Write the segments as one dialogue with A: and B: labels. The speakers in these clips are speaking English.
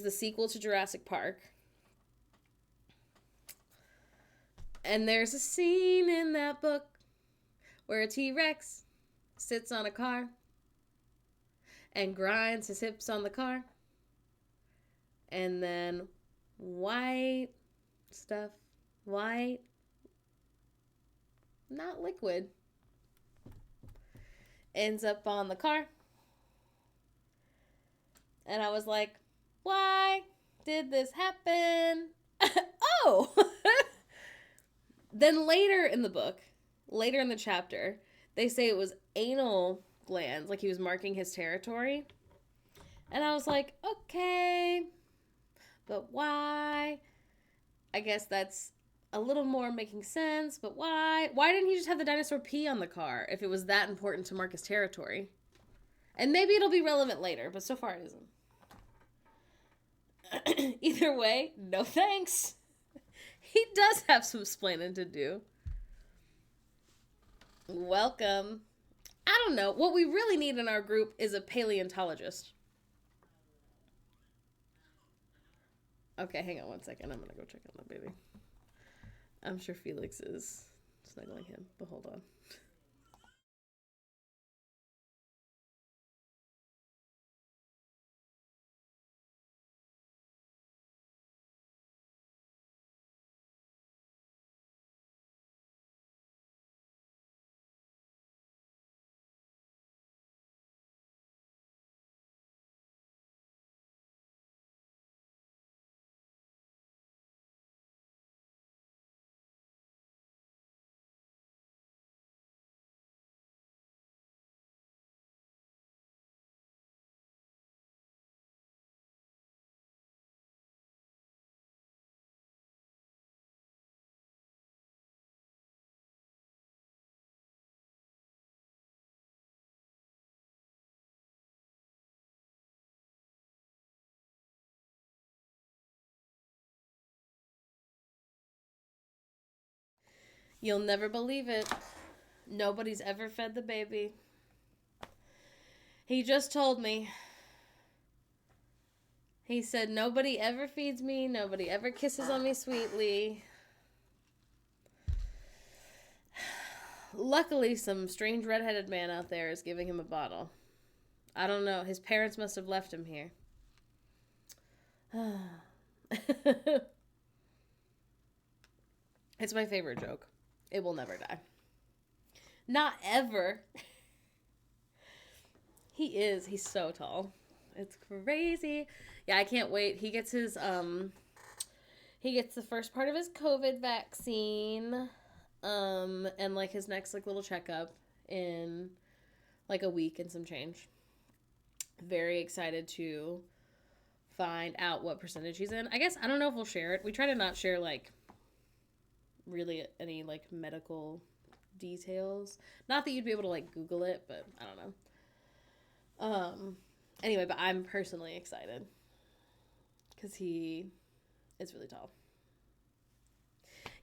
A: the sequel to Jurassic Park. And there's a scene in that book where a T-Rex sits on a car and grinds his hips on the car. And then white stuff, white, not liquid, ends up on the car. And I was like, why did this happen? Oh! Then later in the book, later in the chapter, they say it was anal glands, like he was marking his territory. And I was like, okay, but why? I guess that's a little more making sense, but why? Why didn't he just have the dinosaur pee on the car if it was that important to mark his territory? And maybe it'll be relevant later, but so far it isn't. Either way, no thanks. He does have some explaining to do. Welcome. I don't know. What we really need in our group is a paleontologist. Okay, hang on one second. I'm going to go check on the baby. I'm sure Felix is snuggling him, but hold on. You'll never believe it. Nobody's ever fed the baby. He just told me. He said, nobody ever feeds me, nobody ever kisses on me sweetly. Luckily, some strange redheaded man out there is giving him a bottle. I don't know. His parents must have left him here. It's my favorite joke. It will never die. Not ever. He is. He's so tall. It's crazy. Yeah, I can't wait. He gets the first part of his COVID vaccine. And like his next like little checkup in like a week and some change. Very excited to find out what percentage he's in. I guess I don't know if we'll share it. We try to not share like really any like medical details. Not that you'd be able to like Google it, but I don't know. Anyway, but I'm personally excited because he is really tall.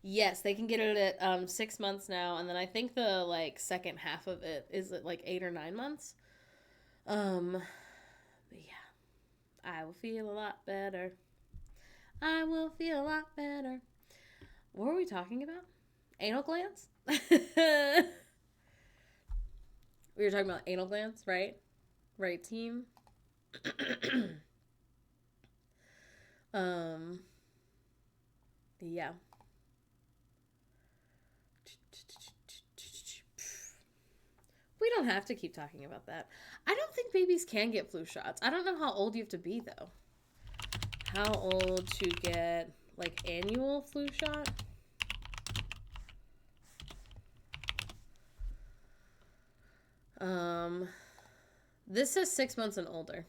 A: Yes, they can get it at 6 months now, and then I think the like second half of it is at like 8 or 9 months. But yeah, I will feel a lot better. I will feel a lot better. What were we talking about? Anal glands? We were talking about anal glands, right? Right, team? Yeah. We don't have to keep talking about that. I don't think babies can get flu shots. I don't know how old you have to be, though. How old to get, like, annual flu shot? This says 6 months and older.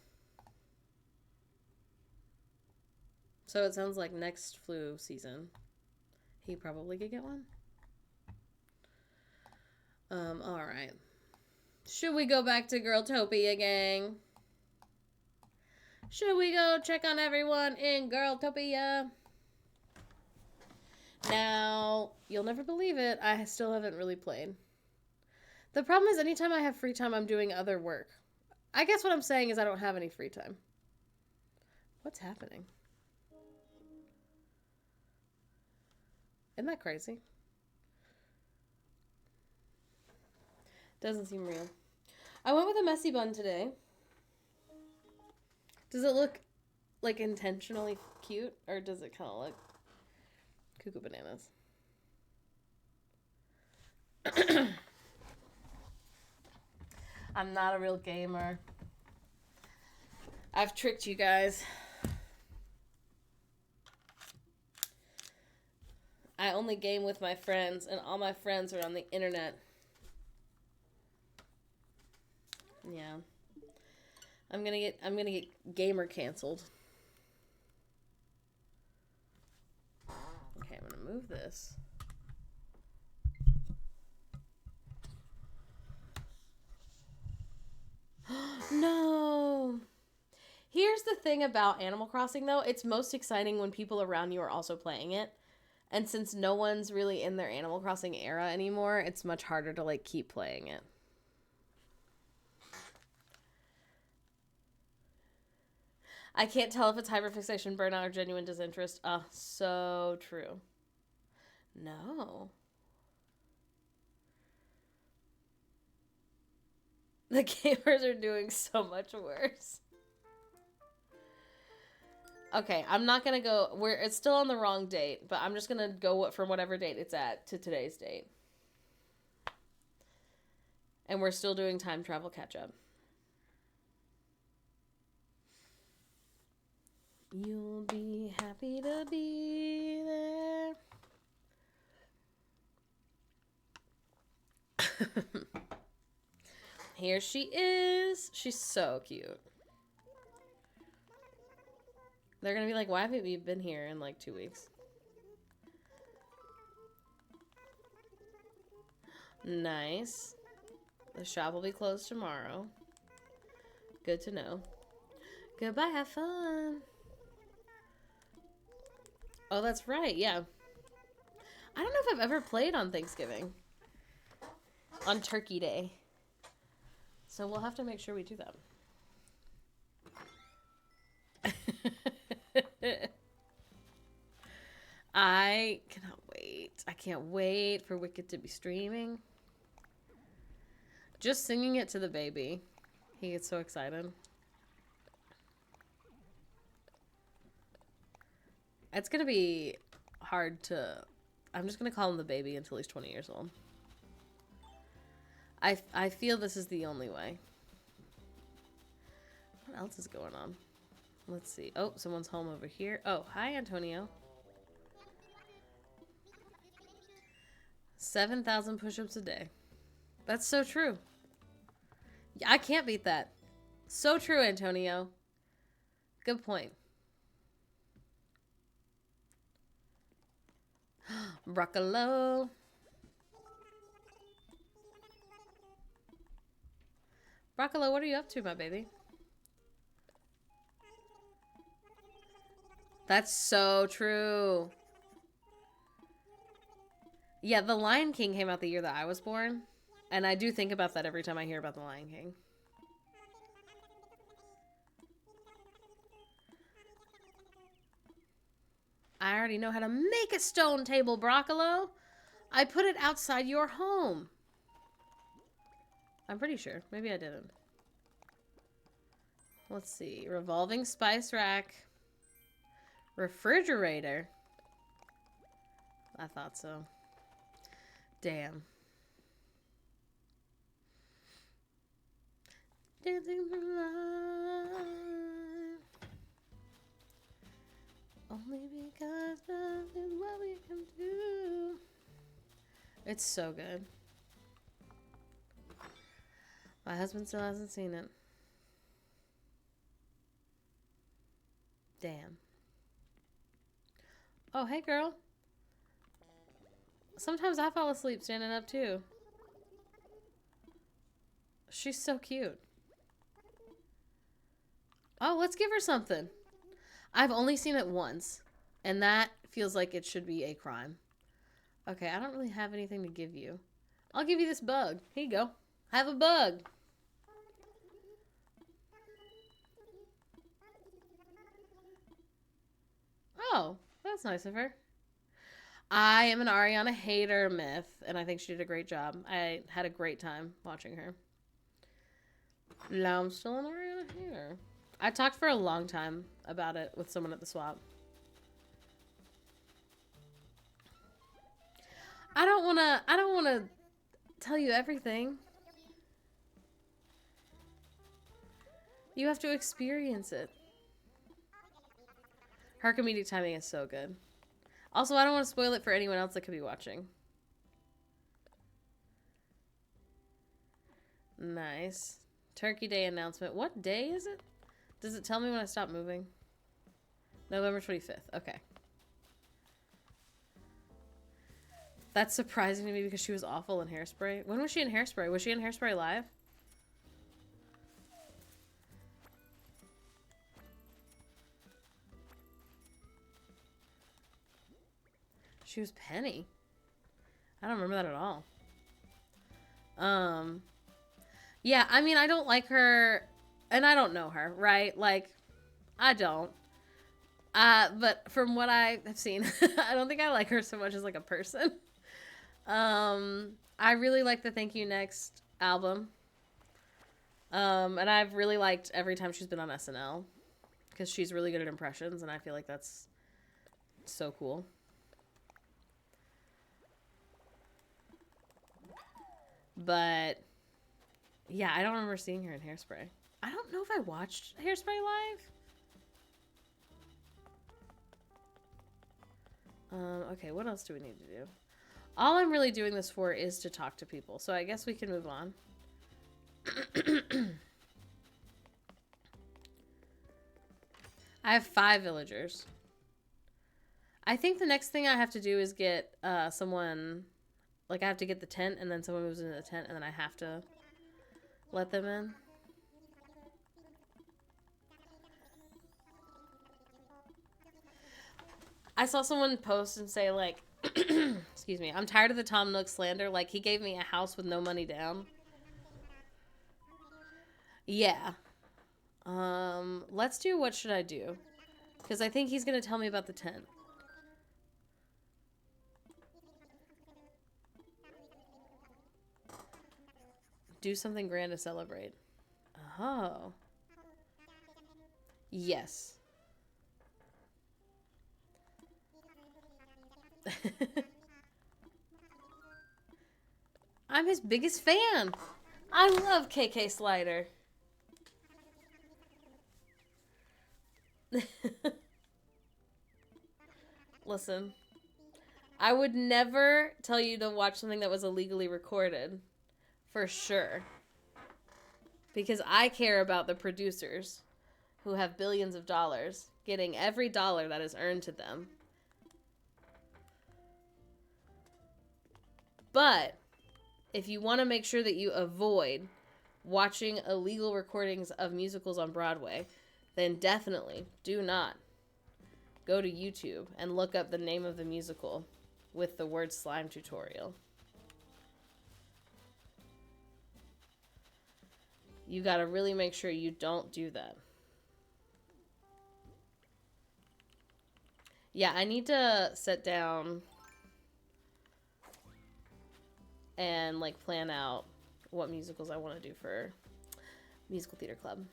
A: So it sounds like next flu season, he probably could get one. All right. Should we go back to Girltopia, gang? Should we go check on everyone in Girltopia? Now, you'll never believe it, I still haven't really played. The problem is anytime I have free time, I'm doing other work. I guess what I'm saying is I don't have any free time. What's happening? Isn't that crazy? Doesn't seem real. I went with a messy bun today. Does it look like intentionally cute, or does it kind of look cuckoo bananas? I'm not a real gamer. I've tricked you guys. I only game with my friends, and all my friends are on the internet. Yeah. I'm gonna get gamer canceled. Okay, I'm gonna move this. No. Here's the thing about Animal Crossing, though. It's most exciting when people around you are also playing it. And since no one's really in their Animal Crossing era anymore, it's much harder to, like, keep playing it. I can't tell if it's hyperfixation, burnout, or genuine disinterest. So true. No. The gamers are doing so much worse. Okay, I'm not gonna go. It's still on the wrong date, but I'm just gonna go from whatever date it's at to today's date. And we're still doing time travel catch up. You'll be happy to be there. Here she is. She's so cute. They're gonna be like, why haven't you been here in like 2 weeks? Nice. The shop will be closed tomorrow. Good to know. Goodbye, have fun. Oh, that's right, yeah. I don't know if I've ever played on Thanksgiving. On Turkey Day. So we'll have to make sure we do that. I cannot wait. I can't wait for Wicked to be streaming. Just singing it to the baby. He gets so excited. It's going to be hard to... I'm just going to call him the baby until he's 20 years old. I feel this is the only way. What else is going on? Let's see. Oh, someone's home over here. Oh, hi, Antonio. 7,000 push-ups a day. That's so true. I can't beat that. So true, Antonio. Good point. Broccolo. Broccolo, what are you up to, my baby? That's so true. Yeah, The Lion King came out the year that I was born. And I do think about that every time I hear about The Lion King. I already know how to make a stone table, Broccolo. I put it outside your home. I'm pretty sure. Maybe I didn't. Let's see. Revolving spice rack. Refrigerator. I thought so. Damn. Dancing for life. Only because love is what we can do. It's so good. My husband still hasn't seen it. Damn. Oh, hey, girl. Sometimes I fall asleep standing up, too. She's so cute. Oh, let's give her something. I've only seen it once, and that feels like it should be a crime. Okay, I don't really have anything to give you. I'll give you this bug. Here you go. Have a bug. That's nice of her. I am an Ariana hater myth, and I think she did a great job. I had a great time watching her. Now I'm still an Ariana hater. I talked for a long time about it with someone at the swap. I don't wanna tell you everything. You have to experience it. Her comedic timing is so good. Also, I don't want to spoil it for anyone else that could be watching. Nice. Turkey Day announcement. What day is it? Does it tell me when I stop moving? November 25th. Okay. That's surprising to me because she was awful in Hairspray. When was she in Hairspray? Was she in Hairspray Live? She was Penny. I don't remember that at all. Yeah, I mean, I don't like her, and I don't know her, right? Like, I don't. But from what I have seen, I don't think I like her so much as, like, a person. I really like the Thank You Next album. And I've really liked every time she's been on SNL, because she's really good at impressions, and I feel like that's so cool. But yeah, I don't remember seeing her in Hairspray. I don't know if I watched Hairspray live. Okay, what else do we need to do? All I'm really doing this for is to talk to people, so I guess we can move on. I have 5 villagers. I think the next thing I have to do is get someone... Like, I have to get the tent, and then someone moves into the tent, and then I have to let them in. I saw someone post and say, like, excuse me, I'm tired of the Tom Nook slander. Like, he gave me a house with no money down. Yeah. Let's do what should I do? Because I think he's going to tell me about the tent. Do something grand to celebrate. Oh. Yes. I'm his biggest fan. I love KK Slider. Listen, I would never tell you to watch something that was illegally recorded. For sure. Because I care about the producers who have billions of dollars getting every dollar that is earned to them. But if you want to make sure that you avoid watching illegal recordings of musicals on Broadway, then definitely do not go to YouTube and look up the name of the musical with the word slime tutorial. You gotta really make sure you don't do that. Yeah, I need to sit down and, like, plan out what musicals I want to do for Musical Theater Club.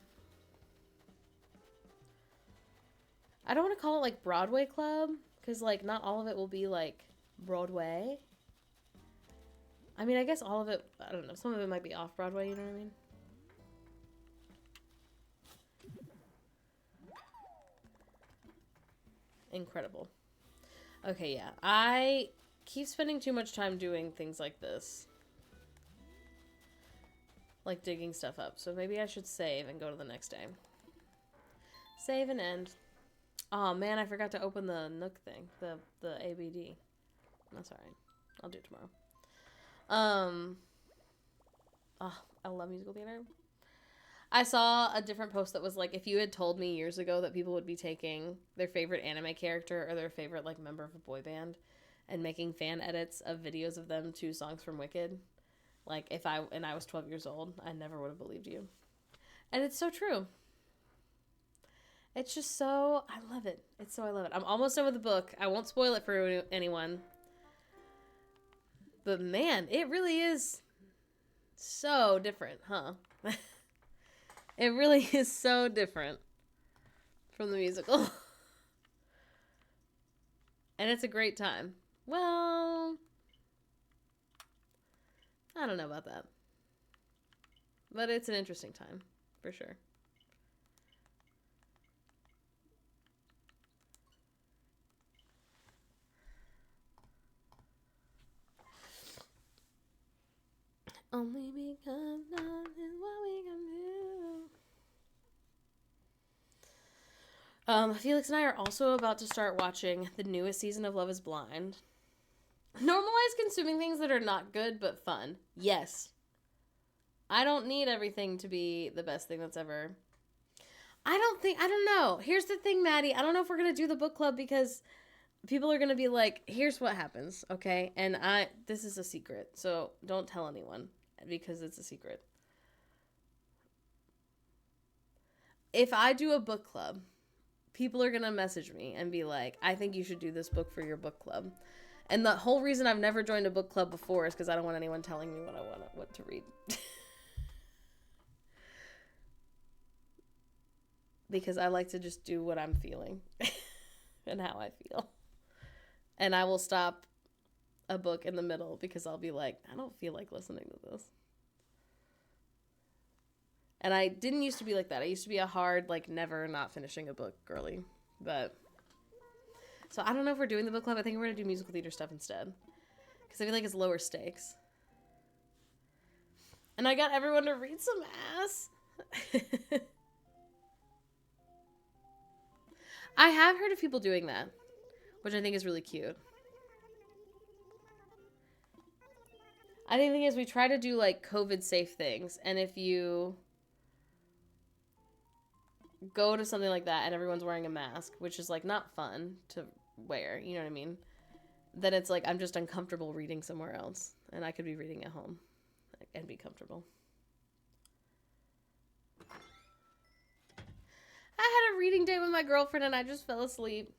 A: I don't want to call it, like, Broadway Club, because, like, not all of it will be, like, Broadway. I mean, I guess all of it, I don't know, some of it might be off-Broadway, you know what I mean? Incredible. Okay, yeah. I keep spending too much time doing things like this. Like digging stuff up. So maybe I should save and go to the next day. Save and end. Oh man, I forgot to open the Nook thing. The ABD. That's alright. I'll do it tomorrow. Oh, I love musical theater. I saw a different post that was like, if you had told me years ago that people would be taking their favorite anime character or their favorite, like, member of a boy band and making fan edits of videos of them to songs from Wicked, like, I was 12 years old, I never would have believed you. And it's so true. It's just so, I love it. I love it. I'm almost done with the book. I won't spoil it for anyone. But man, it really is so different, huh? It really is so different from the musical. And it's a great time. Well, I don't know about that. But it's an interesting time, for sure. Only because love is what we can do. Felix and I are also about to start watching the newest season of Love is Blind. Normalize consuming things that are not good but fun. Yes. I don't need everything to be the best thing that's ever. I don't know. Here's the thing, Maddie. I don't know if we're going to do the book club because people are going to be like, here's what happens, okay? And this is a secret, so don't tell anyone because it's a secret. If I do a book club, people are going to message me and be like, I think you should do this book for your book club. And the whole reason I've never joined a book club before is because I don't want anyone telling me what to read. Because I like to just do what I'm feeling and how I feel. And I will stop a book in the middle because I'll be like, I don't feel like listening to this. And I didn't used to be like that. I used to be a hard, like, never not finishing a book girly. But, so I don't know if we're doing the book club. I think we're going to do musical theater stuff instead. Because I feel like it's lower stakes. And I got everyone to read some ass. I have heard of people doing that, which I think is really cute. I think the thing is we try to do, like, COVID-safe things. And if you go to something like that and everyone's wearing a mask, which is, like, not fun to wear, you know what I mean? Then it's like I'm just uncomfortable reading somewhere else. And I could be reading at home and be comfortable. I had a reading date with my girlfriend and I just fell asleep.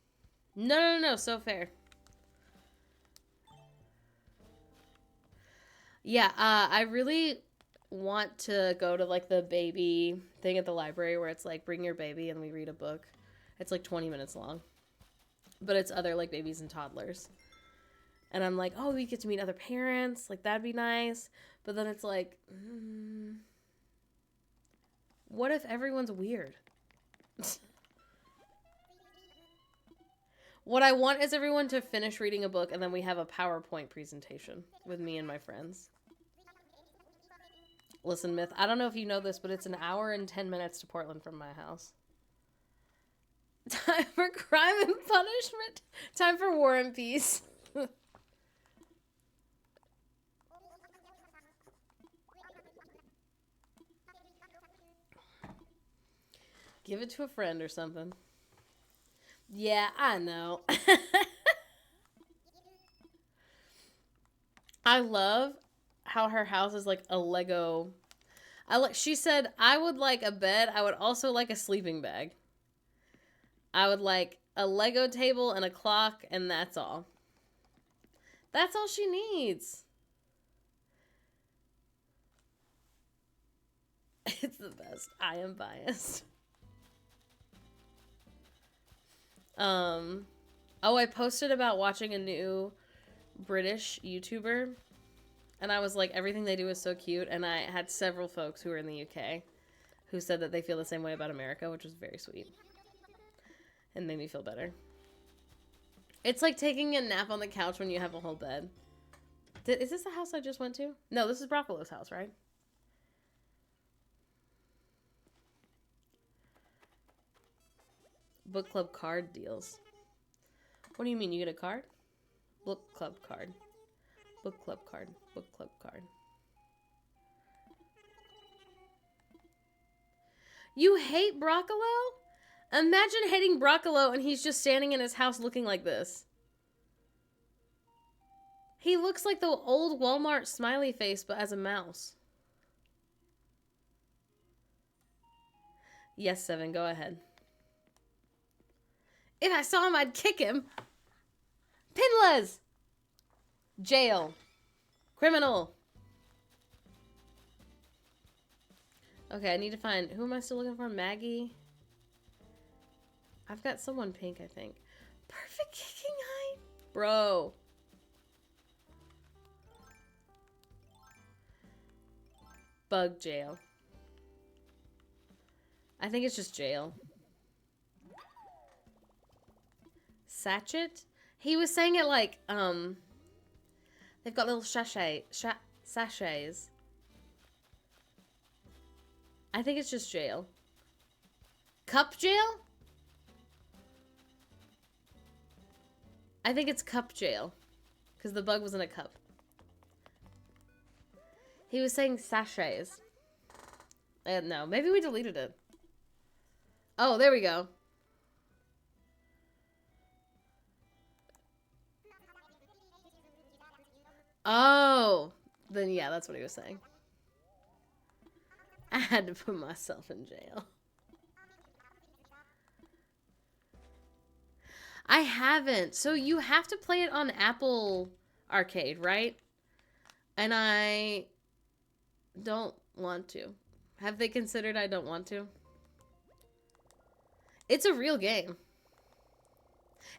A: No, so fair. Yeah, I really want to go to, like, the baby thing at the library where it's like, bring your baby and we read a book. It's like 20 minutes long. But it's other, like, babies and toddlers. And I'm like, oh, we get to meet other parents. Like, that'd be nice. But then it's like, what if everyone's weird? What I want is everyone to finish reading a book and then we have a PowerPoint presentation with me and my friends. Listen, Myth, I don't know if you know this, but it's an hour and 10 minutes to Portland from my house. Time for crime and punishment. Time for war and peace. Give it to a friend or something. Yeah, I know. I love how her house is like a Lego. She said, I would like a bed. I would also like a sleeping bag. I would like a Lego table and a clock, and that's all. That's all she needs. It's the best. I am biased. Oh, I posted about watching a new British YouTuber, and I was like, everything they do is so cute, and I had several folks who were in the UK who said that they feel the same way about America, which was very sweet, and made me feel better. It's like taking a nap on the couch when you have a whole bed. Is this the house I just went to? No, this is Broccolo's house, right? Book club card deals. What do you mean? You get a card? Book club card. Book club card. Book club card. You hate Broccolo? Imagine hating Broccolo and he's just standing in his house looking like this. He looks like the old Walmart smiley face, but as a mouse. Yes, Seven, go ahead. If I saw him, I'd kick him. Pinless. Jail. Criminal. Okay, I need to find... Who am I still looking for? Maggie? I've got someone pink, I think. Perfect kicking height? Bro. Bug jail. I think it's just jail. Sachet? He was saying it like, they've got little sachets. I think it's just jail. Cup jail? I think it's cup jail. Because the bug was in a cup. He was saying sachets. No, maybe we deleted it. Oh, there we go. Oh, then yeah, that's what he was saying. I had to put myself in jail. I haven't. So you have to play it on Apple Arcade, right? And I don't want to. Have they considered I don't want to? It's a real game.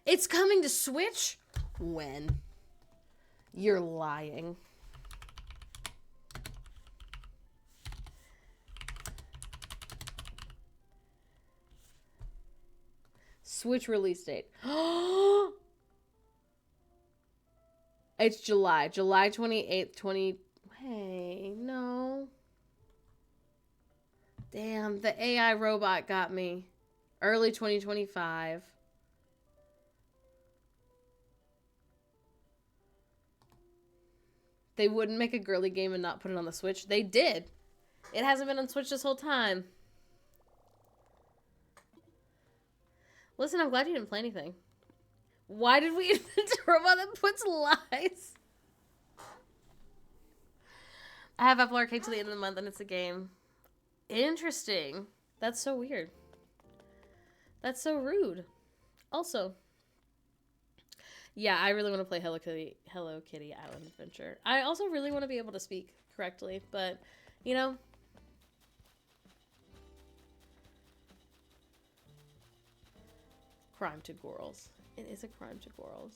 A: It's coming to Switch? When? You're lying. Switch release date. It's July. July 28th, Hey, no. Damn, the AI robot got me. Early 2025. They wouldn't make a girly game and not put it on the Switch. They did. It hasn't been on Switch this whole time. Listen, I'm glad you didn't play anything. Why did we invent a robot that puts lies? I have Apple Arcade till the end of the month and it's a game. Interesting. That's so weird. That's so rude. Also, yeah, I really want to play Hello Kitty Island Adventure. I also really want to be able to speak correctly, but, you know. Crime to girls. It is a crime to girls.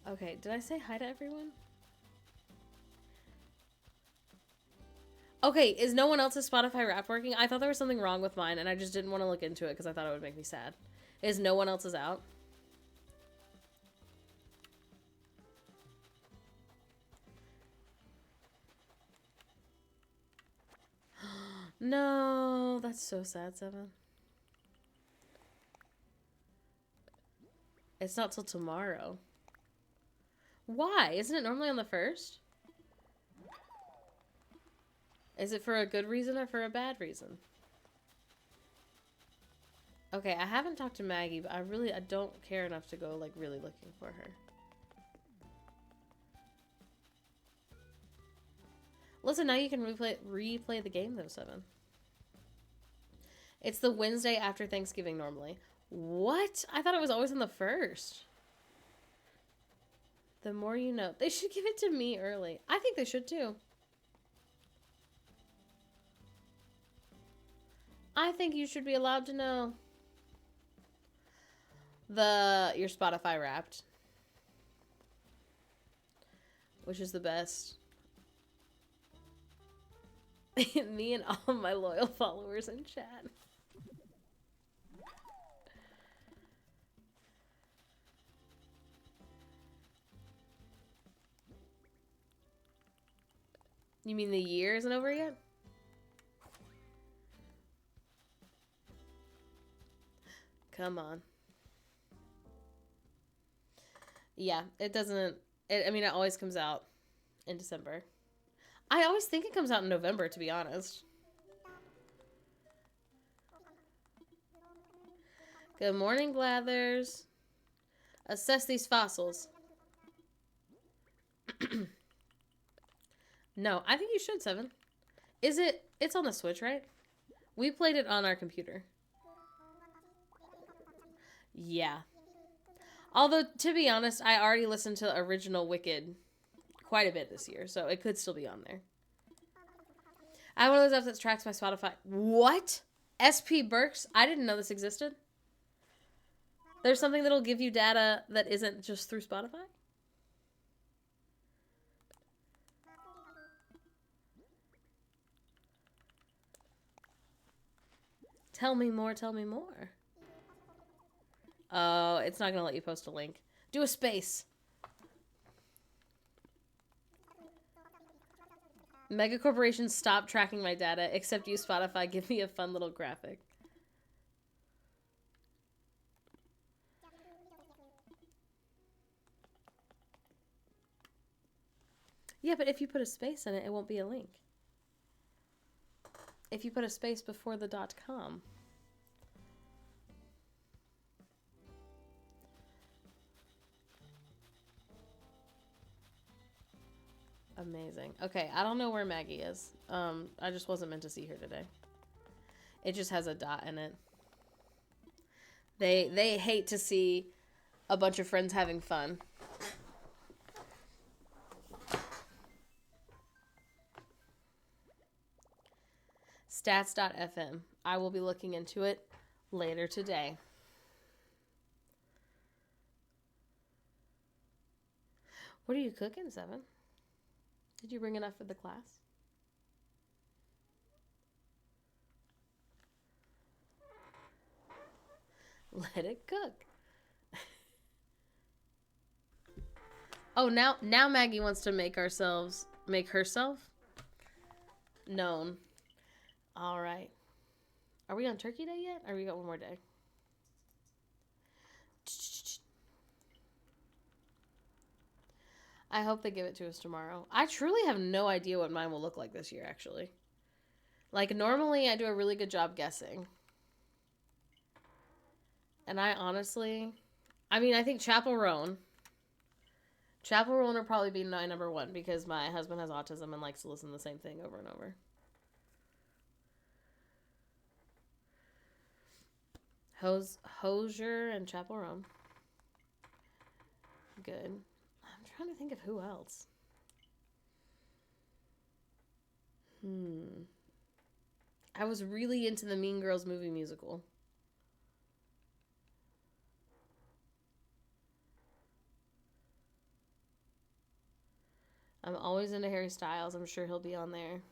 A: Okay, did I say hi to everyone? Okay, is no one else's Spotify Wrapped working? I thought there was something wrong with mine, and I just didn't want to look into it because I thought it would make me sad. Is no one else's out? No, that's so sad, Seven. It's not till tomorrow. Why? Isn't it normally on the 1st? Is it for a good reason or for a bad reason? Okay, I haven't talked to Maggie, but I don't care enough to go, like, really looking for her. Listen, now you can replay the game, though, Seven. It's the Wednesday after Thanksgiving, normally. What? I thought it was always on the 1st. The more you know. They should give it to me early. I think they should, too. I think you should be allowed to know. Your Spotify Wrapped. Which is the best. Me and all my loyal followers in chat. You mean the year isn't over yet? Come on. Yeah, it doesn't... I mean, it always comes out in December. I always think it comes out in November, to be honest. Good morning, Blathers. Assess these fossils. No, I think you should, Seven. Is it... It's on the Switch, right? We played it on our computer. Yeah. Although, to be honest, I already listened to original Wicked quite a bit this year, so it could still be on there. I have one of those apps that tracks my Spotify. What? SP Burks? I didn't know this existed. There's something that'll give you data that isn't just through Spotify? Tell me more, tell me more. Oh, it's not going to let you post a link. Do a space. Mega corporations stop tracking my data, except you, Spotify. Give me a fun little graphic. Yeah, but if you put a space in it, it won't be a link. If you put a space before the .com. Amazing. Okay, I don't know where Maggie is. I just wasn't meant to see her today. It just has a dot in it. They hate to see a bunch of friends having fun. Stats.fm. I will be looking into it later today. What are you cooking, Seven? Did you bring enough for the class? Let it cook. Oh, now Maggie wants to make herself known. All right. Are we on Turkey Day yet? Or we got one more day? I hope they give it to us tomorrow. I truly have no idea what mine will look like this year, actually. Like, normally I do a really good job guessing. And I honestly... I mean, I think Chapel Roan will probably be my number one because my husband has autism and likes to listen to the same thing over and over. Hosier and Chapel Roan. Good. I'm trying to think of who else. I was really into the Mean Girls movie musical. I'm always into Harry Styles. I'm sure he'll be on there.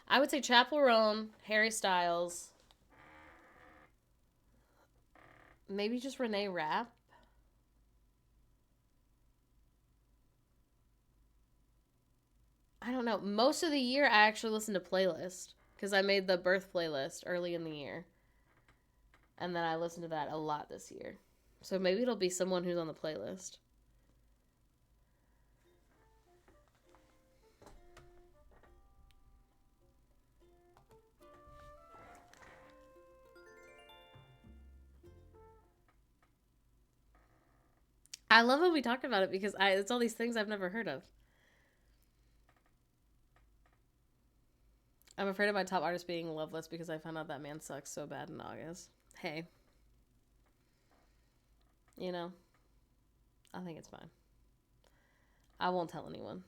A: I would say Chapel Roan, Harry Styles, maybe just Renee Rapp. I don't know. Most of the year, I actually listen to playlist because I made the birth playlist early in the year. And then I listened to that a lot this year. So maybe it'll be someone who's on the playlist. I love when we talk about it because it's all these things I've never heard of. I'm afraid of my top artist being Loveless because I found out that man sucks so bad in August. Hey. You know, I think it's fine. I won't tell anyone.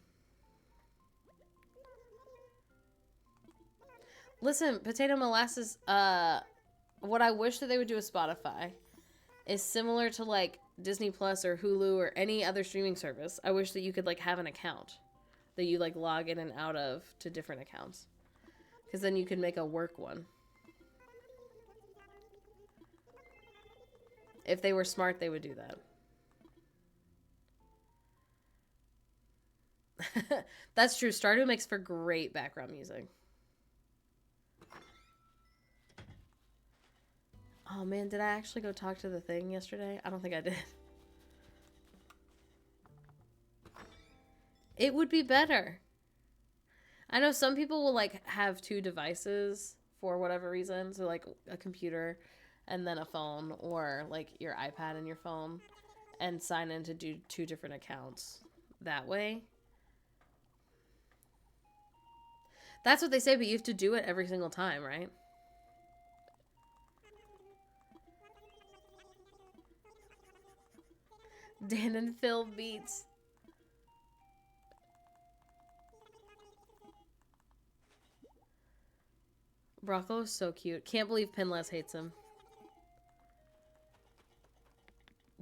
A: Listen, Potato Molasses, what I wish that they would do with Spotify is similar to like Disney Plus or Hulu or any other streaming service. I wish that you could like have an account that you like log in and out of to different accounts. Because then you can make a work one. If they were smart, they would do that. That's true. Stardew makes for great background music. Oh man, did I actually go talk to the thing yesterday? I don't think I did. It would be better. I know some people will like have two devices for whatever reason. So like a computer and then a phone, or like your iPad and your phone, and sign in to do two different accounts that way. That's what they say, but you have to do it every single time, right? Dan and Phil beats. Brocco is so cute. Can't believe Pinless hates him.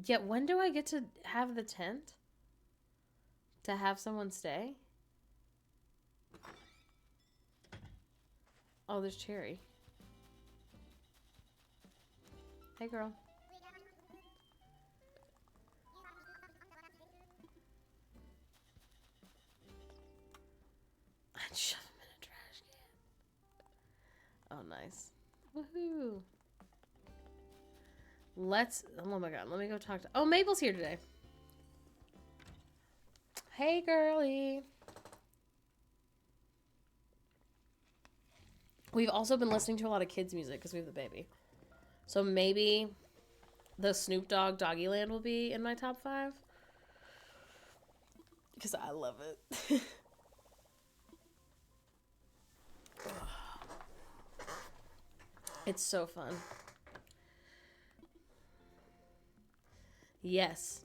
A: Yet when do I get to have the tent? To have someone stay? Oh, there's Cherry. Hey, girl. I'd shove him in a trash can. Oh, nice. Woohoo. Oh my god, let me go talk to... Oh, Mabel's here today. Hey, girly. We've also been listening to a lot of kids' music because we have the baby. So maybe the Snoop Dogg Doggyland will be in my top 5. Because I love it. It's so fun. Yes.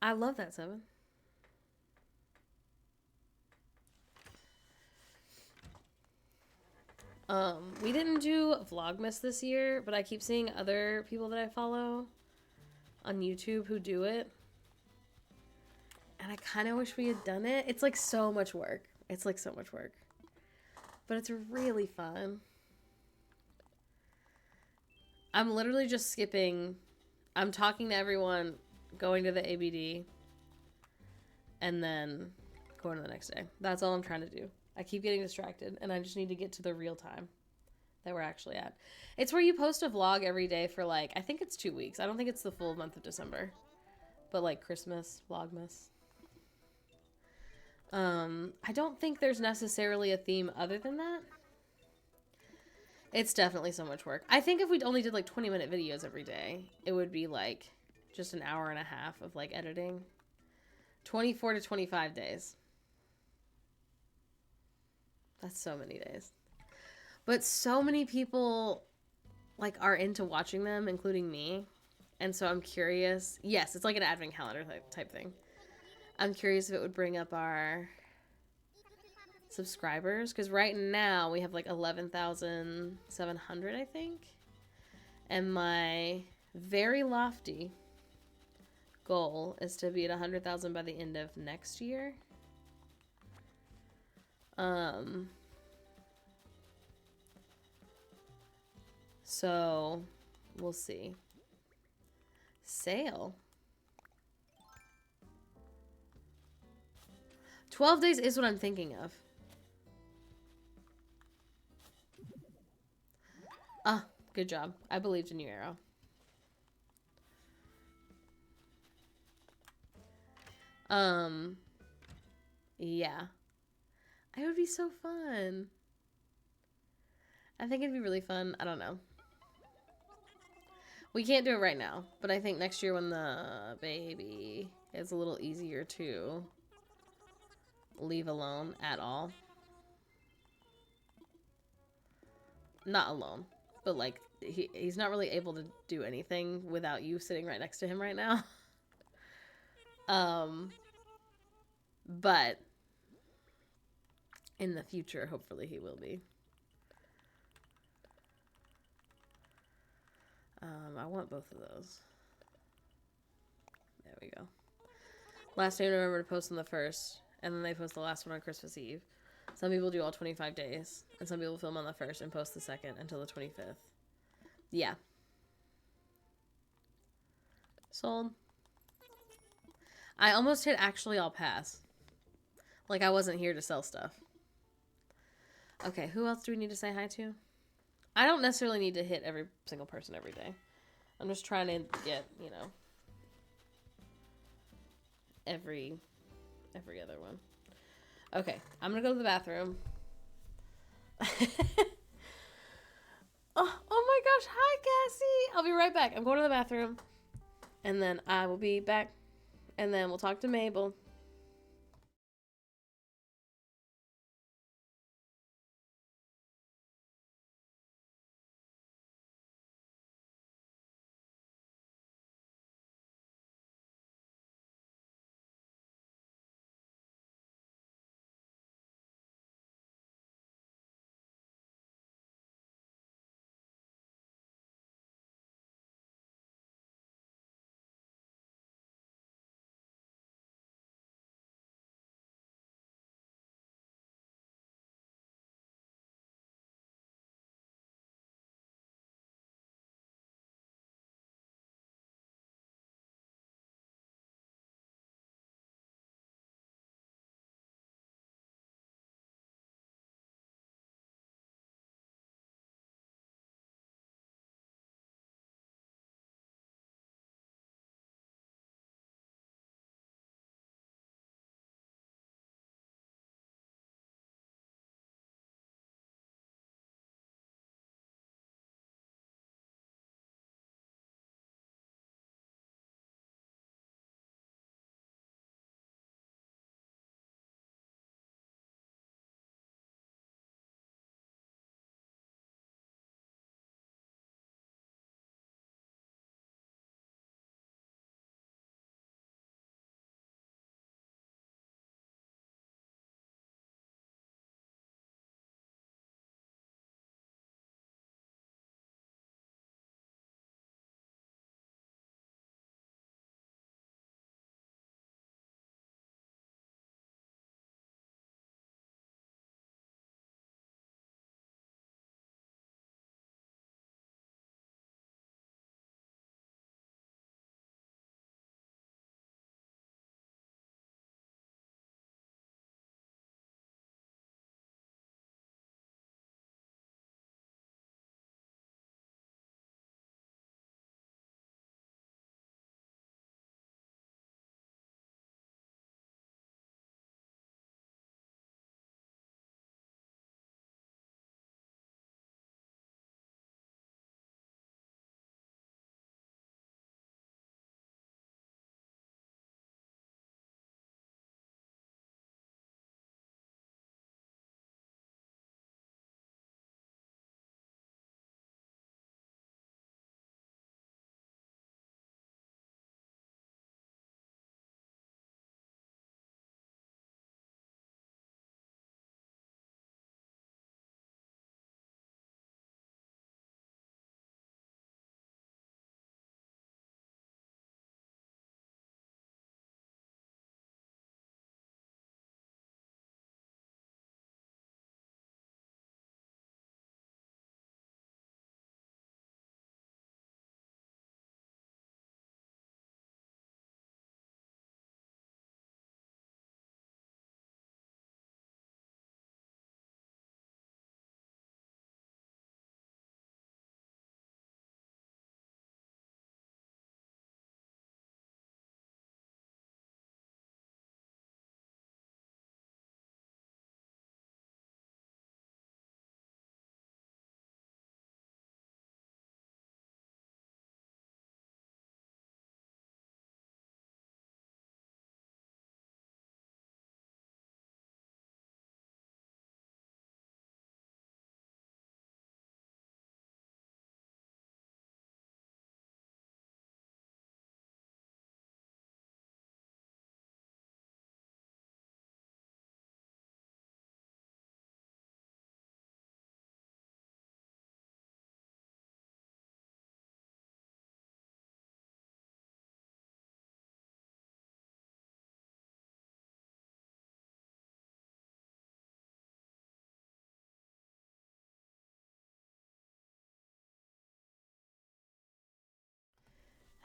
A: I love that, 7. We didn't do Vlogmas this year, but I keep seeing other people that I follow on YouTube who do it. And I kind of wish we had done it. It's like so much work. It's like so much work. But it's really fun. I'm literally just skipping. I'm talking to everyone, going to the ABD, and then going to the next day. That's all I'm trying to do. I keep getting distracted, and I just need to get to the real time that we're actually at. It's where you post a vlog every day for like, I think it's 2 weeks. I don't think it's the full month of December. But like Christmas, Vlogmas. I don't think there's necessarily a theme other than that. It's definitely so much work. I think if we only did like 20-minute videos every day, it would be like just an hour and a half of like editing. 24 to 25 days. That's so many days. But so many people like are into watching them, including me. And so I'm curious. Yes, it's like an advent calendar type thing. I'm curious if it would bring up our subscribers, because right now we have like 11,700, I think. And my very lofty goal is to be at 100,000 by the end of next year. So we'll see. Sale. 12 days is what I'm thinking of. Ah, good job. I believed in you, Arrow. Yeah. It would be so fun. I think it'd be really fun. I don't know. We can't do it right now, but I think next year when the baby is a little easier to leave alone at all. Not alone, but like he's not really able to do anything without you sitting right next to him right now. But in the future, hopefully he will be. I want both of those. There we go. Last day, remember to post on the 1st, and then they post the last one on Christmas Eve. Some people do all 25 days, and some people film on the 1st and post the 2nd until the 25th. Yeah. Sold. I almost hit actually I'll pass. Like I wasn't here to sell stuff. Okay, who else do we need to say hi to? I don't necessarily need to hit every single person every day. I'm just trying to get, you know, every other one. Okay, I'm gonna go to the bathroom. Oh my gosh, hi Cassie! I'll be right back. I'm going to the bathroom. And then I will be back. And then we'll talk to Mabel.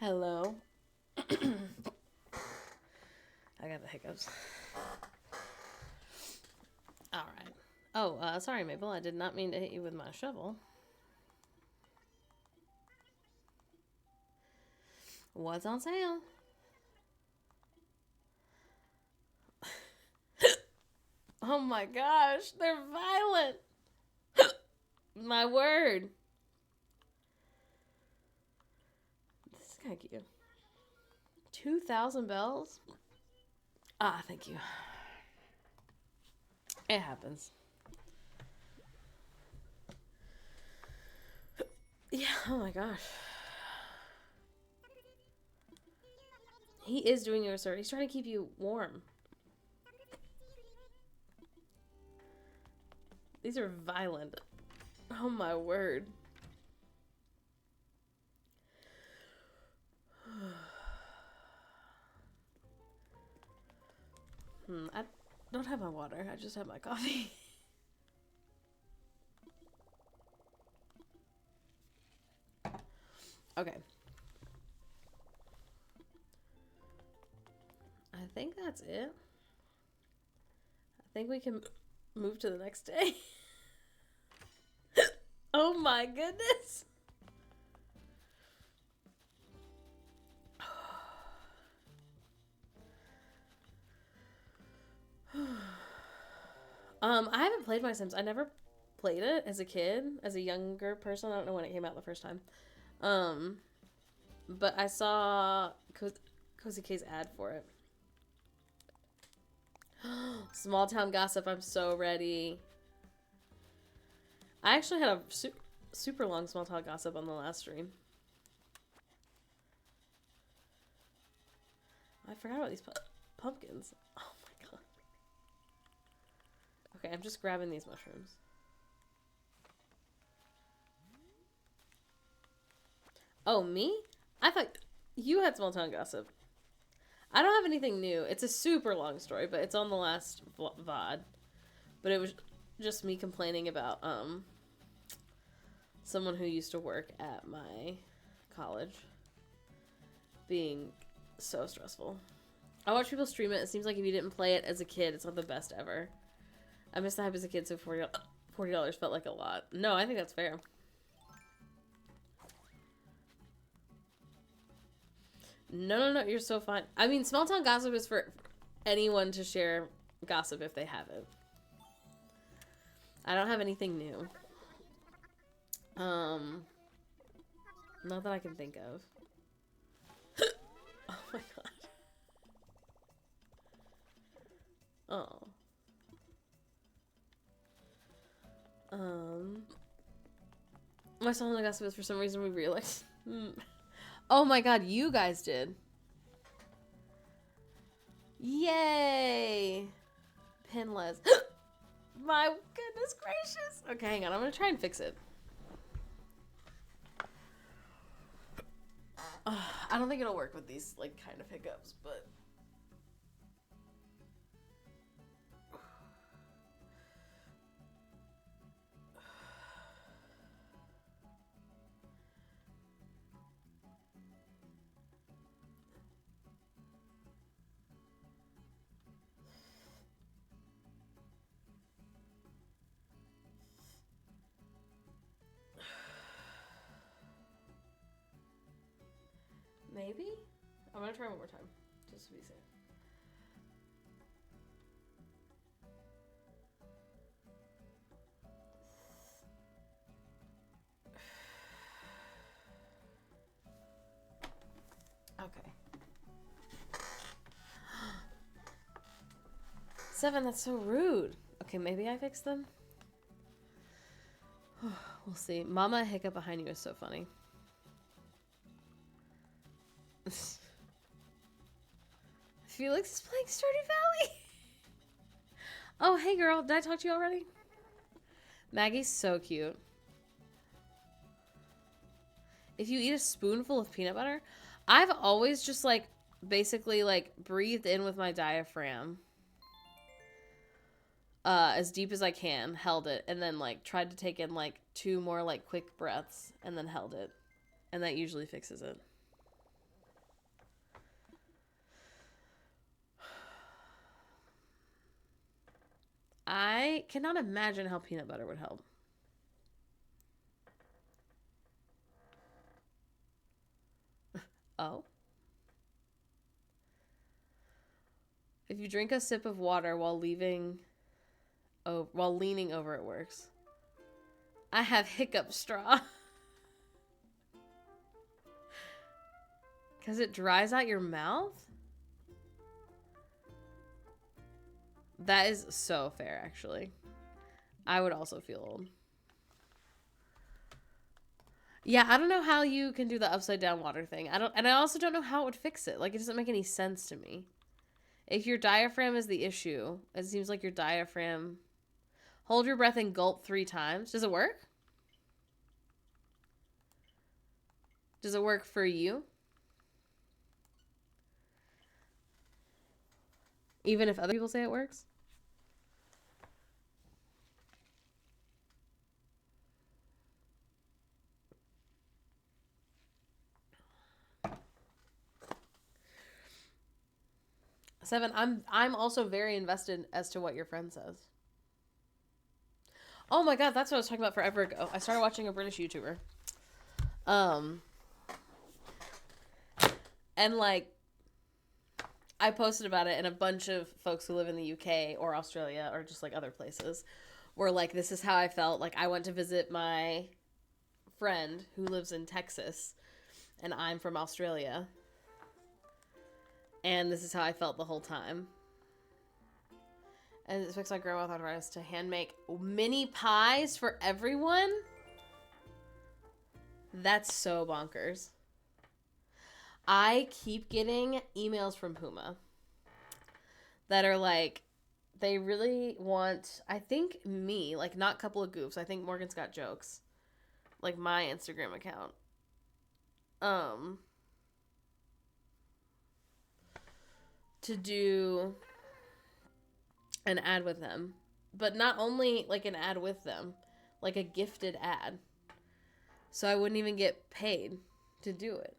A: Hello. I got the hiccups. All right. Oh, sorry, Mabel. I did not mean to hit you with my shovel. What's on sale? Oh my gosh, they're violent. My word. This is kind of cute. 2,000 bells? Ah, thank you. It happens. Yeah, oh my gosh. He is doing you a service. He's trying to keep you warm. These are violent. Oh my word. I don't have my water. I just have my coffee. Okay. I think that's it. I think we can move to the next day. Oh my goodness. I haven't played MySims. I never played it as a kid, as a younger person. I don't know when it came out the first time. But I saw Cozy K's ad for it. Small town gossip. I'm so ready. I actually had a super long small town gossip on the last stream. I forgot about these pumpkins. Oh my god. Okay, I'm just grabbing these mushrooms. Oh, me? I thought you had small town gossip. I don't have anything new. It's a super long story, but it's on the last VOD. But it was just me complaining about someone who used to work at my college being so stressful. I watch people stream it. It seems like if you didn't play it as a kid, it's not the best ever. I missed the hype as a kid, so $40 felt like a lot. No, I think that's fair. No, you're so fine. I mean, small town gossip is for anyone to share gossip if they have it. I don't have anything new. Not that I can think of. Oh my god. Oh. My small town gossip is for some reason we realized. Oh my god, you guys did. Yay! Pinless. My goodness gracious. Okay, hang on. I'm gonna try and fix it. I don't think it'll work with these, like, kind of hiccups, but... Maybe? I'm gonna try one more time, just to be safe. Okay. 7, that's so rude. Okay, maybe I fixed them? We'll see. Mama hiccup behind you is so funny. Felix is playing Stardew Valley. Oh, hey girl. Did I talk to you already? Maggie's so cute. If you eat a spoonful of peanut butter, I've always just like basically like breathed in with my diaphragm as deep as I can, held it, and then like tried to take in like 2 more like quick breaths and then held it. And that usually fixes it. I cannot imagine how peanut butter would help. Oh. If you drink a sip of water while leaning over, it works. I have hiccup straw. Because it dries out your mouth? That is so fair, actually. I would also feel old. Yeah, I don't know how you can do the upside down water thing. I also don't know how it would fix it. Like, it doesn't make any sense to me. If your diaphragm is the issue, it seems like your diaphragm... Hold your breath and gulp 3 times. Does it work? Does it work for you? Even if other people say it works? Seven, I'm also very invested as to what your friend says. Oh my god, that's what I was talking about forever ago. I started watching a British YouTuber. And like, I posted about it, and a bunch of folks who live in the UK or Australia or just like other places were like, this is how I felt. Like, I went to visit my friend who lives in Texas, and I'm from Australia. And this is how I felt the whole time. And it expects my grandma with arthritis to hand make mini pies for everyone? That's so bonkers. I keep getting emails from Puma that are like, they really want, I think me, like not CouplaGoofs, I think Morgan's Got Jokes, like my Instagram account. To do an ad with them. But not only like an ad with them, like a gifted ad. So I wouldn't even get paid to do it.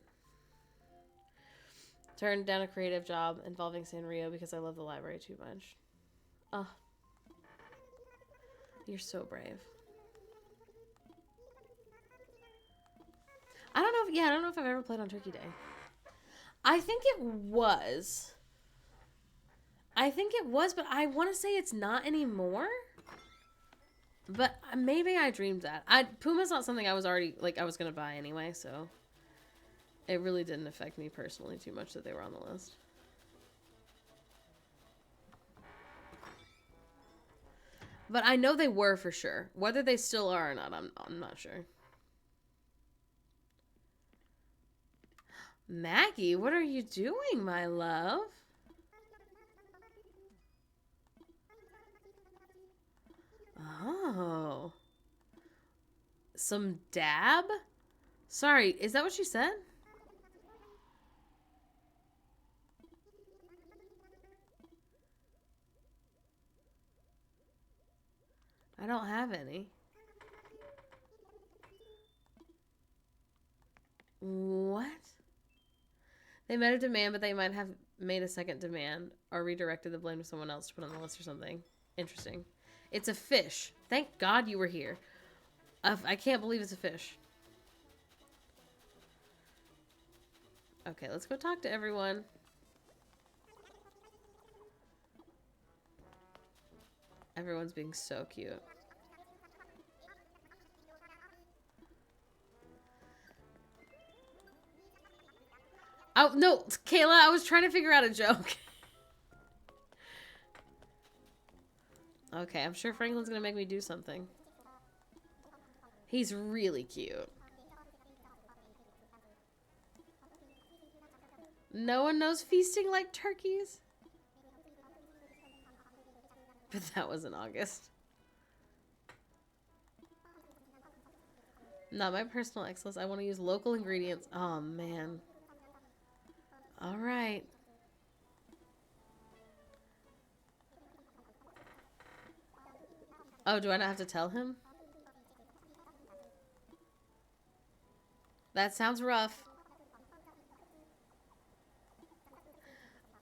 A: Turned down a creative job involving Sanrio because I love the library too much. Oh. You're so brave. I don't know if I've ever played on Turkey Day. I think it was, but I want to say it's not anymore. But maybe I dreamed that. Puma's not something I was already, like, I was going to buy anyway, so it really didn't affect me personally too much that they were on the list. But I know they were for sure. Whether they still are or not, I'm not sure. Maggie, what are you doing, my love? Oh. Some dab? Sorry, is that what she said? I don't have any. What? They made a demand, but they might have made a second demand or redirected the blame to someone else to put on the list or something. Interesting. It's a fish. Thank God you were here. I can't believe it's a fish. Okay, let's go talk to everyone. Everyone's being so cute. Oh, no, Kayla, I was trying to figure out a joke. Okay, I'm sure Franklin's gonna make me do something. He's really cute. No one knows feasting like turkeys. But that was in August. Not my personal X-list. I want to use local ingredients. Oh, man. All right. Oh, do I not have to tell him? That sounds rough.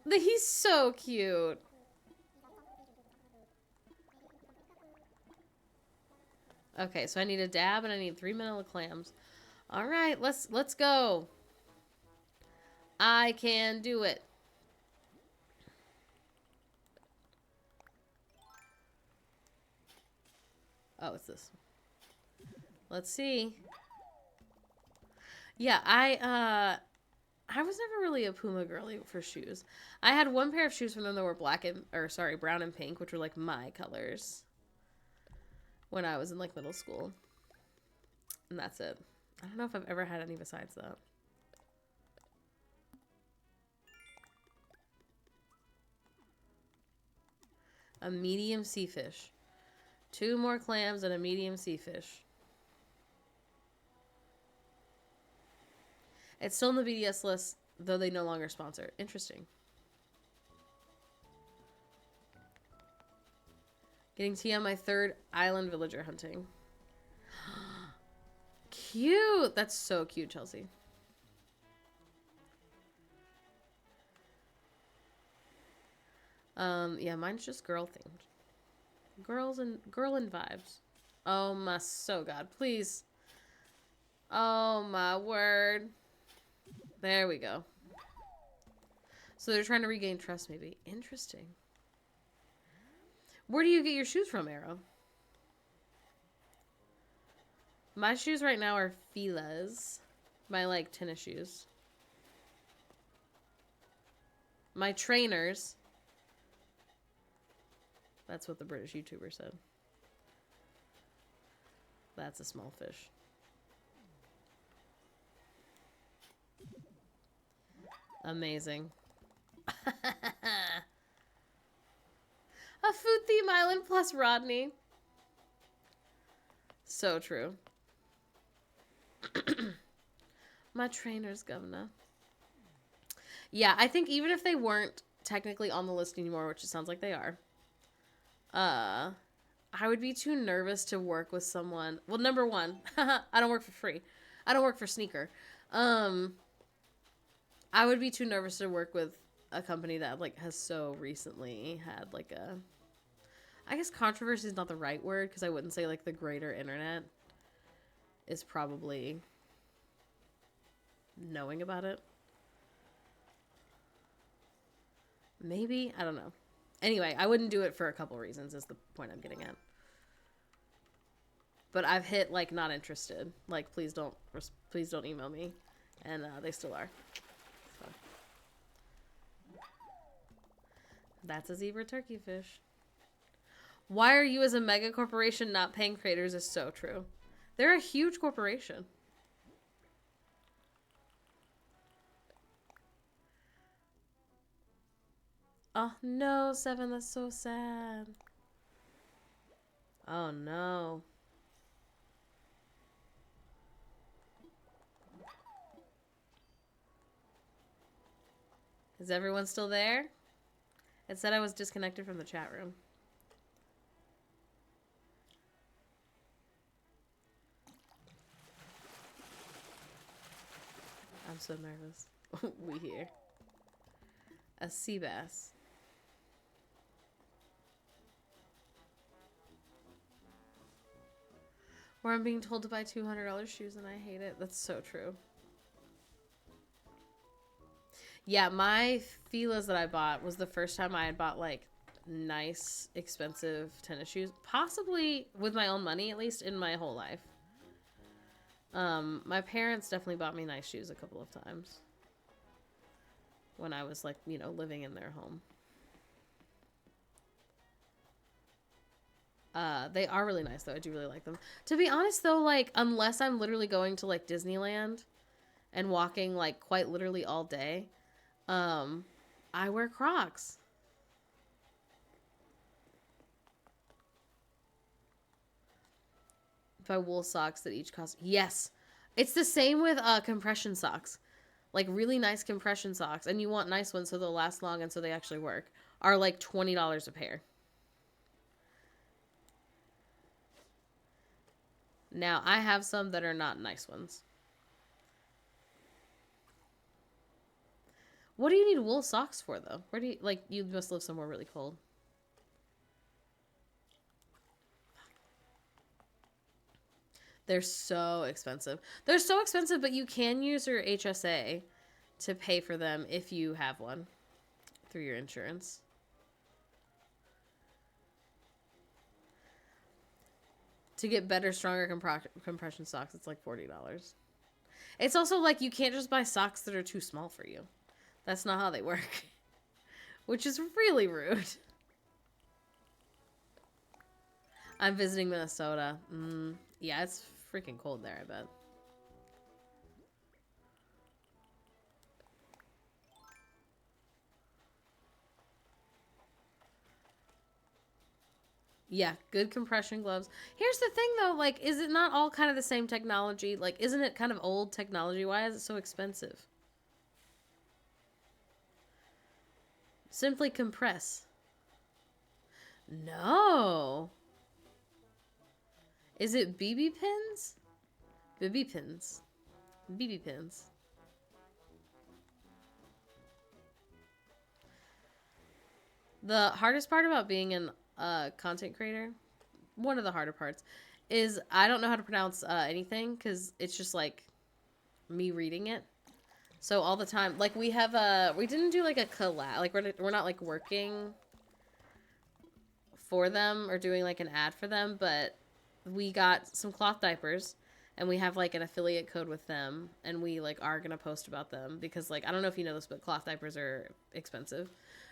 A: He's so cute. Okay, so I need a dab and I need 3 manila clams. All right, let's go. I can do it. Oh, it's this. Let's see. Yeah, I was never really a Puma girly for shoes. I had one pair of shoes from them that were brown and pink, which were like my colors when I was in like middle school. And that's it. I don't know if I've ever had any besides that. A medium sea fish. 2 more clams and a medium sea fish. It's still in the BDS list, though they no longer sponsor. Interesting. Getting tea on my 3rd island villager hunting. Cute! That's so cute, Chelsea. Yeah, mine's just girl themed. Girl and vibes. Oh my so god, please. Oh my word. There we go. So they're trying to regain trust, maybe. Interesting. Where do you get your shoes from, Arrow? My shoes right now are Fila's. My, like, tennis shoes. My trainers. That's what the British YouTuber said. That's a small fish. Amazing. A food theme island plus Rodney. So true. My trainers, governor. Yeah, I think even if they weren't technically on the list anymore, which it sounds like they are, I would be too nervous to work with someone. Well, number one, I don't work for free. I don't work for Sneaker. I would be too nervous to work with a company that like has so recently had like a, I guess controversy is not the right word because I wouldn't say like the greater internet is probably knowing about it. Maybe, I don't know. Anyway, I wouldn't do it for a couple reasons is the point I'm getting at. But I've hit like not interested. Like please don't email me, and they still are. So. That's a zebra turkey fish. Why are you as a mega corporation not paying creators is so true. They're a huge corporation. Oh no, Seven, that's so sad. Oh no. Is everyone still there? It said I was disconnected from the chat room. I'm so nervous. We here. A sea bass. Where I'm being told to buy $200 shoes and I hate it. That's so true. Yeah, my Fila's that I bought was the first time I had bought like nice, expensive tennis shoes. Possibly with my own money, at least in my whole life. My parents definitely bought me nice shoes a couple of times. When I was like, you know, living in their home. They are really nice though. I do really like them. To be honest though, like, unless I'm literally going to like Disneyland and walking like quite literally all day, I wear Crocs. Buy wool socks that each cost. Yes. It's the same with compression socks. Like really nice compression socks, and you want nice ones so they'll last long and so they actually work, are like $20 a pair. Now, I have some that are not nice ones. What do you need wool socks for, though? Where do you, like, you must live somewhere really cold. They're so expensive. They're so expensive, but you can use your HSA to pay for them if you have one through your insurance. To get better, stronger compression socks, it's like $40. It's also like you can't just buy socks that are too small for you. That's not how they work. Which is really rude. I'm visiting Minnesota. Yeah, it's freaking cold there, I bet. Yeah, good compression gloves. Here's the thing, though. Like, is it not all kind of the same technology? Like, isn't it kind of old technology? Why is it so expensive? Simply compress. No. Is it BB pins? BB pins. BB pins. The hardest part about being a content creator, one of the harder parts, is I don't know how to pronounce anything because it's just like me reading it. So all the time, like we didn't do like a collab, like we're not like working for them or doing like an ad for them, but we got some cloth diapers and we have like an affiliate code with them and we like are going to post about them because like, I don't know if you know this, but cloth diapers are expensive,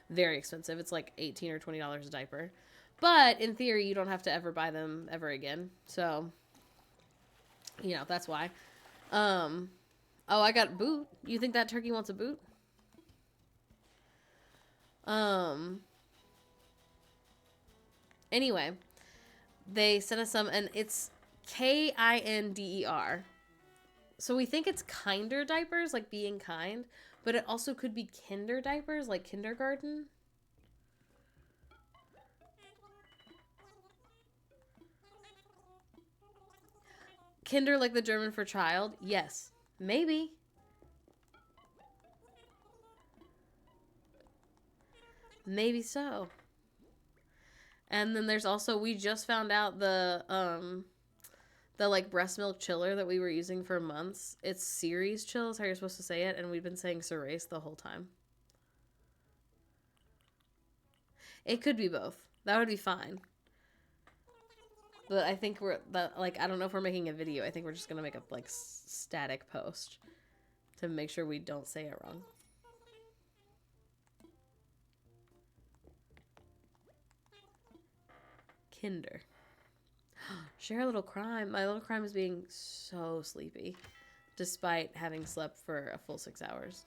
A: very expensive. It's like $18 or $20 a diaper, but in theory, you don't have to ever buy them ever again. So, you know, that's why. Oh, I got boot. You think that turkey wants a boot? Anyway, they sent us some, and it's Kinder. So we think it's kinder diapers, like being kind, but it also could be kinder diapers, like kindergarten. Kinder, like the German for child? Yes. Maybe. Maybe so. And then there's also, we just found out the like breast milk chiller that we were using for months. It's Ceres chill is how you're supposed to say it, and we've been saying Ceres the whole time. It could be both. That would be fine. But I think I don't know if we're making a video. I think we're just gonna make a like static post to make sure we don't say it wrong. Kinder. Share a little crime. My little crime is being so sleepy, despite having slept for a full 6 hours.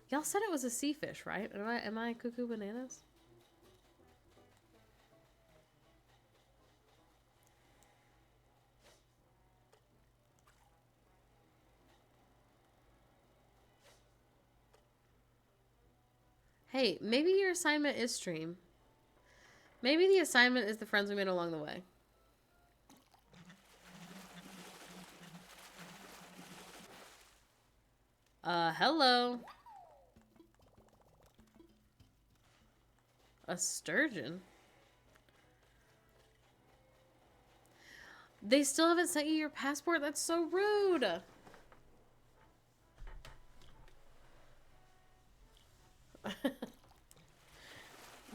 A: Y'all said it was a sea fish, right? Am I cuckoo bananas? Hey, maybe your assignment is stream. Maybe the assignment is the friends we made along the way. Hello. A sturgeon? They still haven't sent you your passport? That's so rude.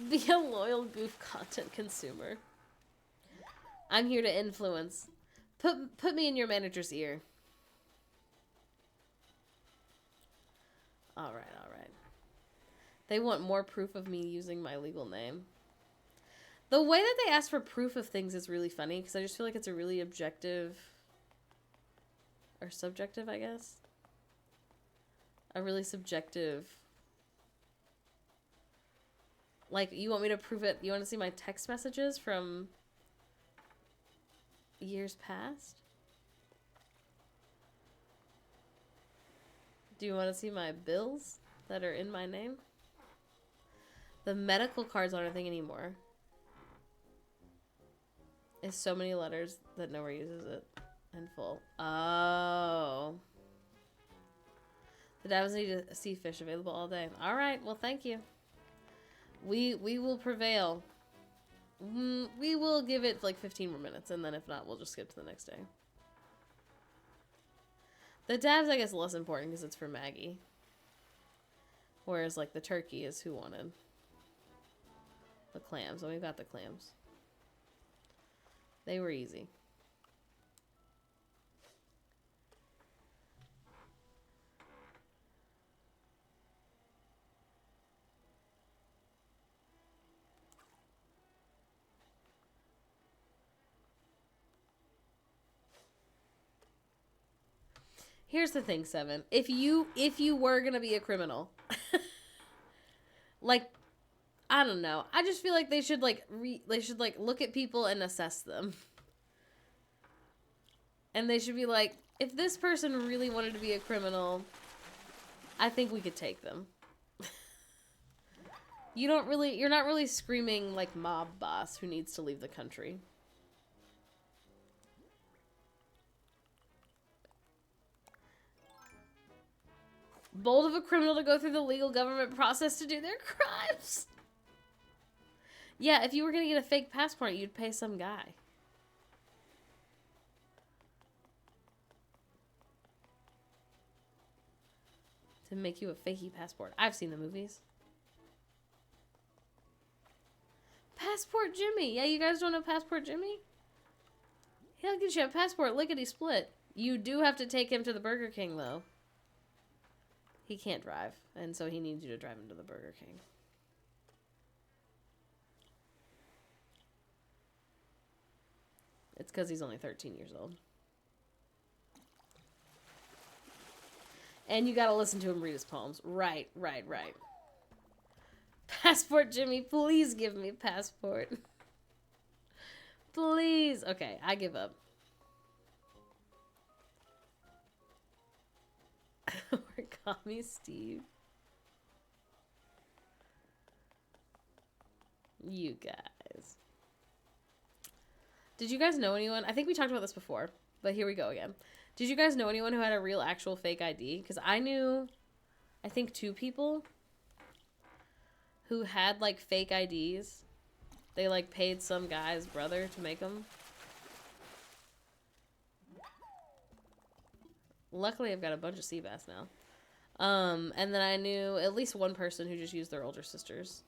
A: Be a loyal goof content consumer. I'm here to influence. Put me in your manager's ear. All right. They want more proof of me using my legal name. The way that they ask for proof of things is really funny because I just feel like it's a really objective or subjective, I guess. A really subjective. Like, you want me to prove it? You want to see my text messages from years past? Do you want to see my bills that are in my name? The medical cards aren't a thing anymore. It's so many letters that nowhere uses it in full. Oh. The Davos need to see fish available all day. All right. Well, thank you. We will prevail. We will give it like 15 more minutes, and then if not, we'll just skip to the next day. The dabs, I guess, less important because it's for Maggie. Whereas, like, the turkey is who wanted. The clams. Oh, we've got the clams. They were easy. Here's the thing, Seven. If you were gonna be a criminal, like, I don't know. I just feel like they should look at people and assess them. And they should be like, if this person really wanted to be a criminal, I think we could take them. You're not really screaming like mob boss who needs to leave the country. Bold of a criminal to go through the legal government process to do their crimes. Yeah, if you were going to get a fake passport, you'd pay some guy. To make you a fakey passport. I've seen the movies. Passport Jimmy. Yeah, you guys don't know Passport Jimmy? He'll get you a passport lickety split. You do have to take him to the Burger King, though. He can't drive, and so he needs you to drive him to the Burger King. It's because he's only 13 years old. And you gotta listen to him read his poems. Right. Passport Jimmy, please give me a passport. Please. Okay, I give up. Origami Steve. You guys. Did you guys know anyone? I think we talked about this before, but here we go again. Did you guys know anyone who had a real actual fake ID? Because I knew, I think 2 people who had like fake IDs. They like paid some guy's brother to make them. Luckily, I've got a bunch of sea bass now. And then I knew at least one person who just used their older sisters.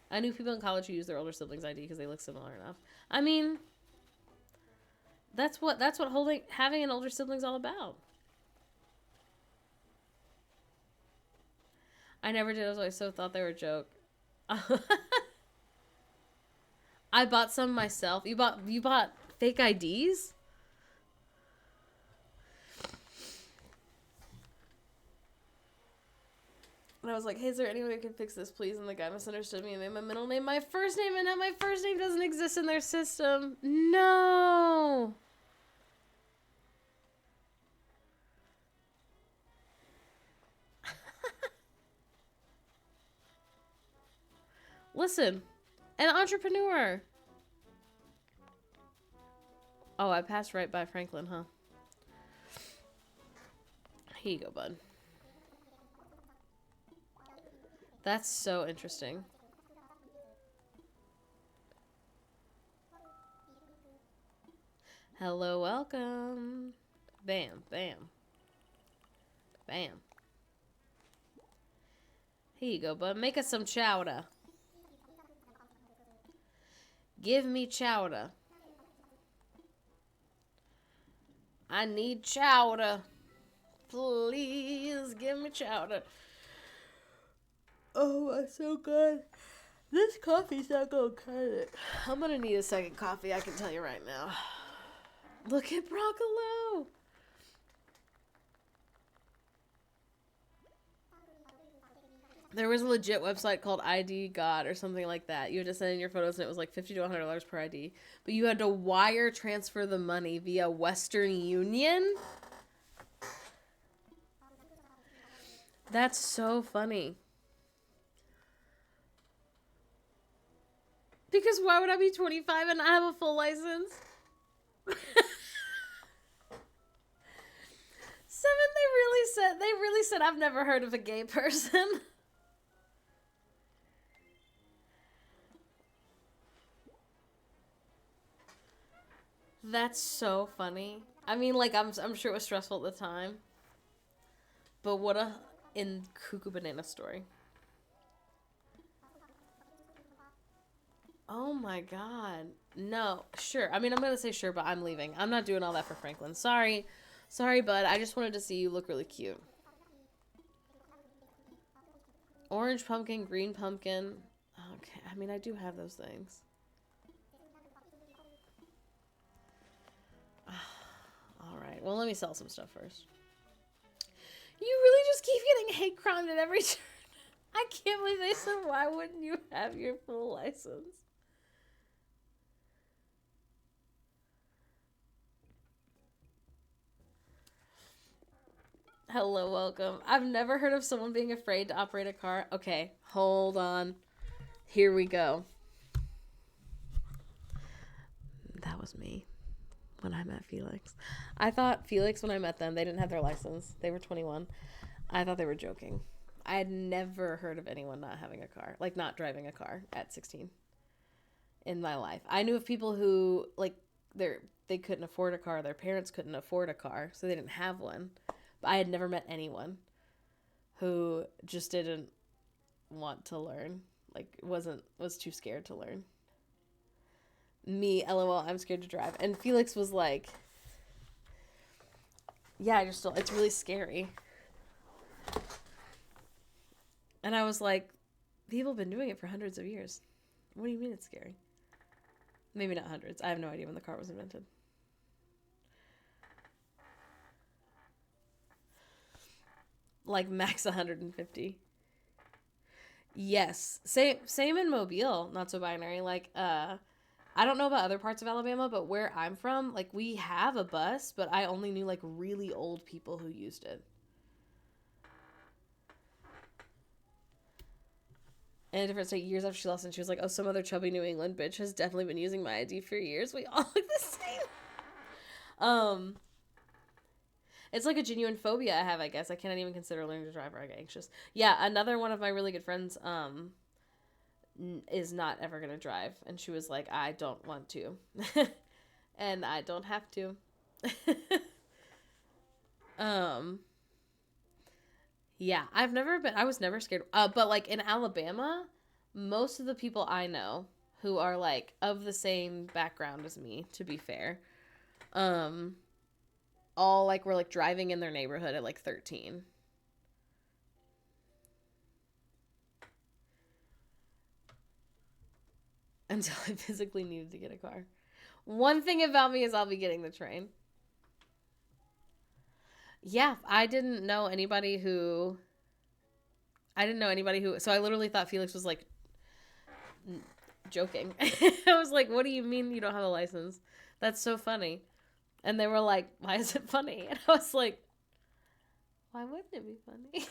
A: I knew people in college who used their older siblings' ID because they look similar enough. I mean, that's what having an older sibling's all about. I never did. I was always so thought they were a joke. I bought some myself. You bought fake IDs? And I was like, hey, is there any way I can fix this, please? And the guy misunderstood me and made my middle name my first name, and now my first name doesn't exist in their system. No! Listen, an entrepreneur. Oh, I passed right by Franklin, huh? Here you go, bud. That's so interesting. Hello, welcome. Bam, bam. Bam. Here you go, bud. Make us some chowder. Give me chowder. I need chowder. Please give me chowder. Oh, that's so good. This coffee's not gonna cut it. I'm gonna need a second coffee, I can tell you right now. Look at Broccolo. There was a legit website called ID God or something like that. You had to send in your photos and it was like $50 to $100 per ID. But you had to wire transfer the money via Western Union. That's so funny. Because why would I be 25 and not have a full license? really said I've never heard of a gay person. That's so funny. I mean, like, I'm sure it was stressful at the time. But what a in cuckoo banana story. Oh my god. No, sure. I mean, I'm gonna say sure, but I'm leaving. I'm not doing all that for Franklin. Sorry. Sorry, bud. I just wanted to see you look really cute. Orange pumpkin, green pumpkin. Okay, I mean, I do have those things. Alright, well, let me sell some stuff first. You really just keep getting hate crimed at every turn. I can't believe they said, why wouldn't you have your full license? Hello, welcome. I've never heard of someone being afraid to operate a car. Okay, hold on. Here we go. That was me when I met Felix. I thought Felix, when I met them, they didn't have their license. They were 21. I thought they were joking. I had never heard of anyone not having a car, like not driving a car at 16 in my life. I knew of people who, like, they couldn't afford a car. Their parents couldn't afford a car, so they didn't have one. But I had never met anyone who just didn't want to learn. Like, was too scared to learn. Me, LOL, I'm scared to drive. And Felix was like, yeah, it's really scary. And I was like, people have been doing it for hundreds of years. What do you mean it's scary? Maybe not hundreds. I have no idea when the car was invented. Like max 150. Yes. Same in Mobile, not so binary. Like, I don't know about other parts of Alabama, but where I'm from, like, we have a bus, but I only knew, like, really old people who used it. In a different state, years after she lost it, she was like, oh, some other chubby New England bitch has definitely been using my ID for years. We all look the same. It's like a genuine phobia I have, I guess. I cannot even consider learning to drive or I get anxious. Yeah, another one of my really good friends, is not ever going to drive. And she was like, I don't want to. And I don't have to. Yeah, I was never scared. But like in Alabama, most of the people I know who are like of the same background as me, to be fair, all like were like driving in their neighborhood at like 13. Until I physically needed to get a car. One thing about me is I'll be getting the train. Yeah, I didn't know anybody who... So I literally thought Felix was, like, joking. I was like, what do you mean you don't have a license? That's so funny. And they were like, why is it funny? And I was like, why wouldn't it be funny?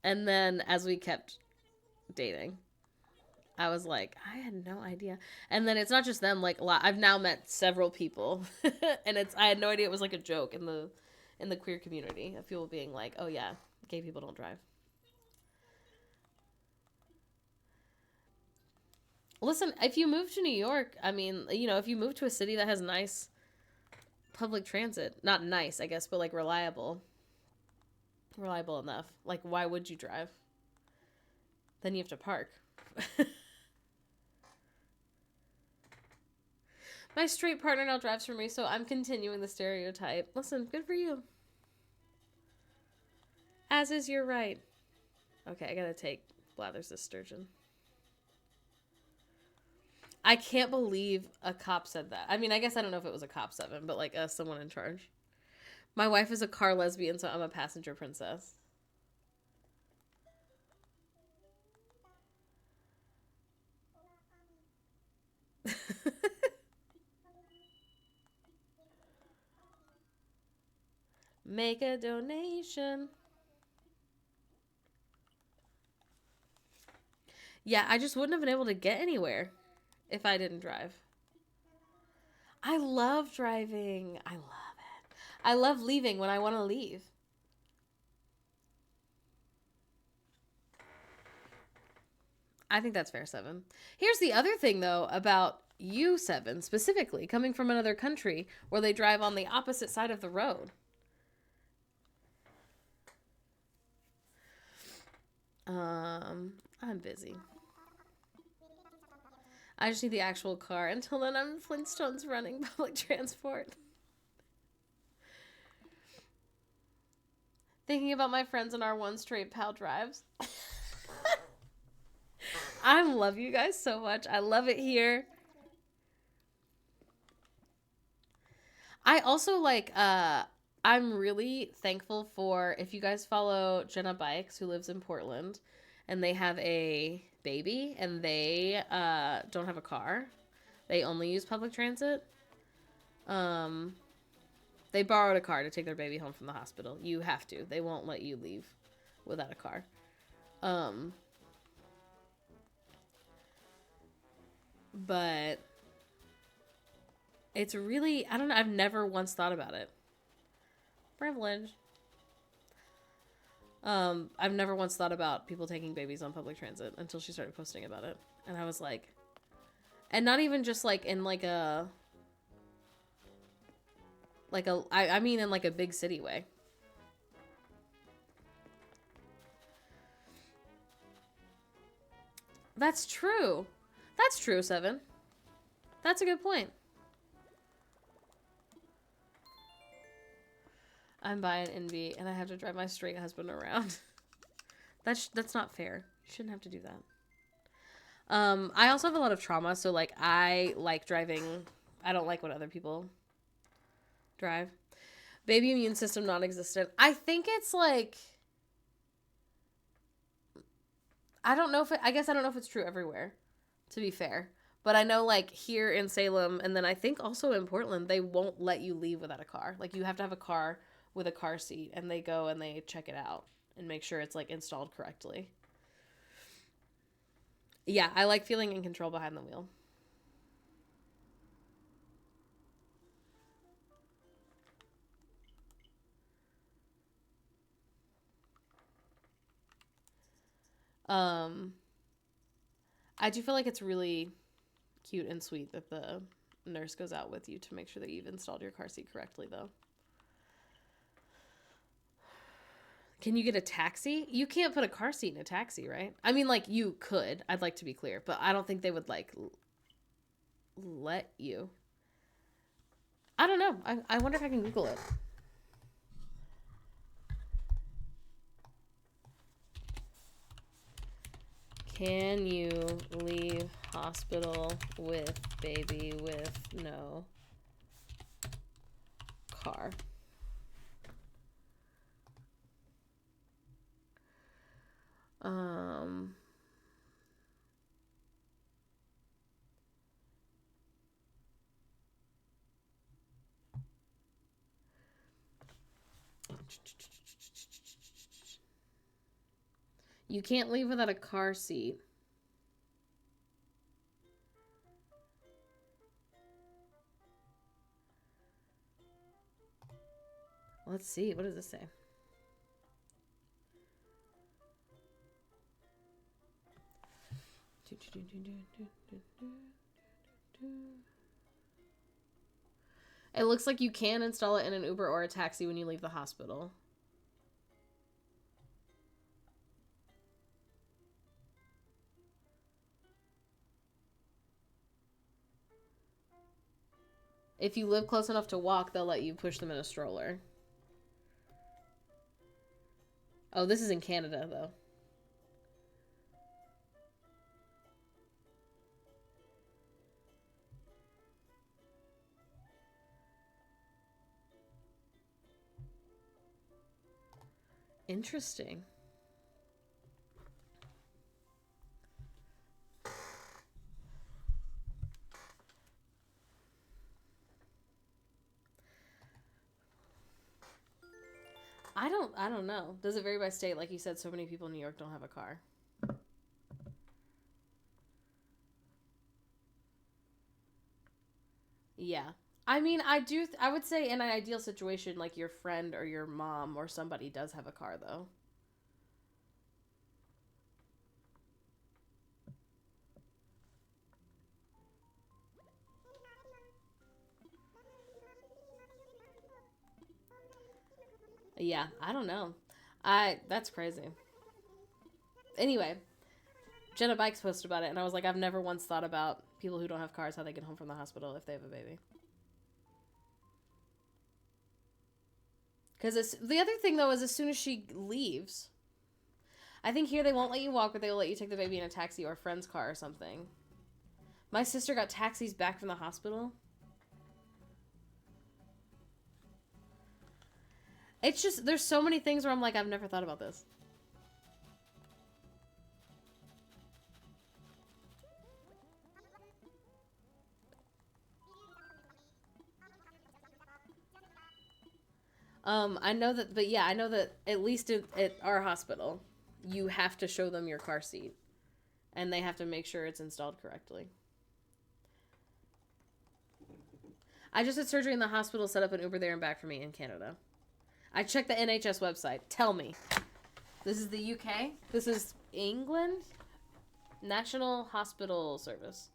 A: And then as we kept dating, I was like, I had no idea. And then it's not just them, like, I've now met several people, and I had no idea it was like a joke in the queer community of people being like, oh yeah, gay people don't drive. Listen, if you move to New York, I mean, you know, if you move to a city that has nice public transit, not nice, I guess, but like reliable enough, like, why would you drive? Then you have to park. My straight partner now drives for me, so I'm continuing the stereotype. Listen, good for you. As is your right. Okay, I gotta take Blathers this sturgeon. I can't believe a cop said that. I mean, I guess I don't know if it was a cop 7, but like someone in charge. My wife is a car lesbian, so I'm a passenger princess. Make a donation. Yeah, I just wouldn't have been able to get anywhere if I didn't drive. I love driving. I love it. I love leaving when I want to leave. I think that's fair, Seven. Here's the other thing, though, about you, Seven, specifically, coming from another country where they drive on the opposite side of the road. I'm busy. I just need the actual car. Until then, I'm Flintstones running public transport. Thinking about my friends on our one straight pal drives. I love you guys so much. I love it here. I also I'm really thankful for, if you guys follow Jenna Bikes, who lives in Portland, and they have a baby and they don't have a car. They only use public transit. They borrowed a car to take their baby home from the hospital. You have to. They won't let you leave without a car. But it's really, I don't know, I've never once thought about it. Privilege. I've never once thought about people taking babies on public transit until she started posting about it. And I was like, and not even just like in like a, I mean in like a big city way. That's true. That's true, Seven. That's a good point. I'm buying Envy and I have to drive my straight husband around. That's not fair. You shouldn't have to do that. I also have a lot of trauma, so like I like driving. I don't like when other people drive. Baby immune system non-existent. I think it's like, I don't know if I guess I don't know if it's true everywhere, to be fair. But I know like here in Salem, and then I think also in Portland, they won't let you leave without a car. Like you have to have a car with a car seat, and they go and they check it out and make sure it's like installed correctly. Yeah, I like feeling in control behind the wheel. I do feel like it's really cute and sweet that the nurse goes out with you to make sure that you've installed your car seat correctly, though. Can you get a taxi? You can't put a car seat in a taxi, right? I mean, like, you could. I'd like to be clear. But I don't think they would, like, let you. I don't know. I wonder if I can Google it. Can you leave hospital with baby with no car? You can't leave without a car seat. Let's see. What does this say? It looks like you can install it in an Uber or a taxi when you leave the hospital. If you live close enough to walk, they'll let you push them in a stroller. Oh, this is in Canada, though. Interesting. I don't know. Does it vary by state? Like you said, so many people in New York don't have a car. Yeah. I mean, I would say in an ideal situation, like your friend or your mom or somebody does have a car, though. Yeah, I don't know. That's crazy. Anyway, Jenna Bikes posted about it, and I was like, I've never once thought about people who don't have cars, how they get home from the hospital if they have a baby. Because the other thing, though, is as soon as she leaves, I think here they won't let you walk, but they will let you take the baby in a taxi or a friend's car or something. My sister got taxis back from the hospital. It's just, there's so many things where I'm like, I've never thought about this. I know that, but yeah, I know that at least at our hospital, you have to show them your car seat. And they have to make sure it's installed correctly. I just had surgery in the hospital, set up an Uber there and back for me in Canada. I checked the NHS website. Tell me. This is the UK. This is England. National Hospital Service.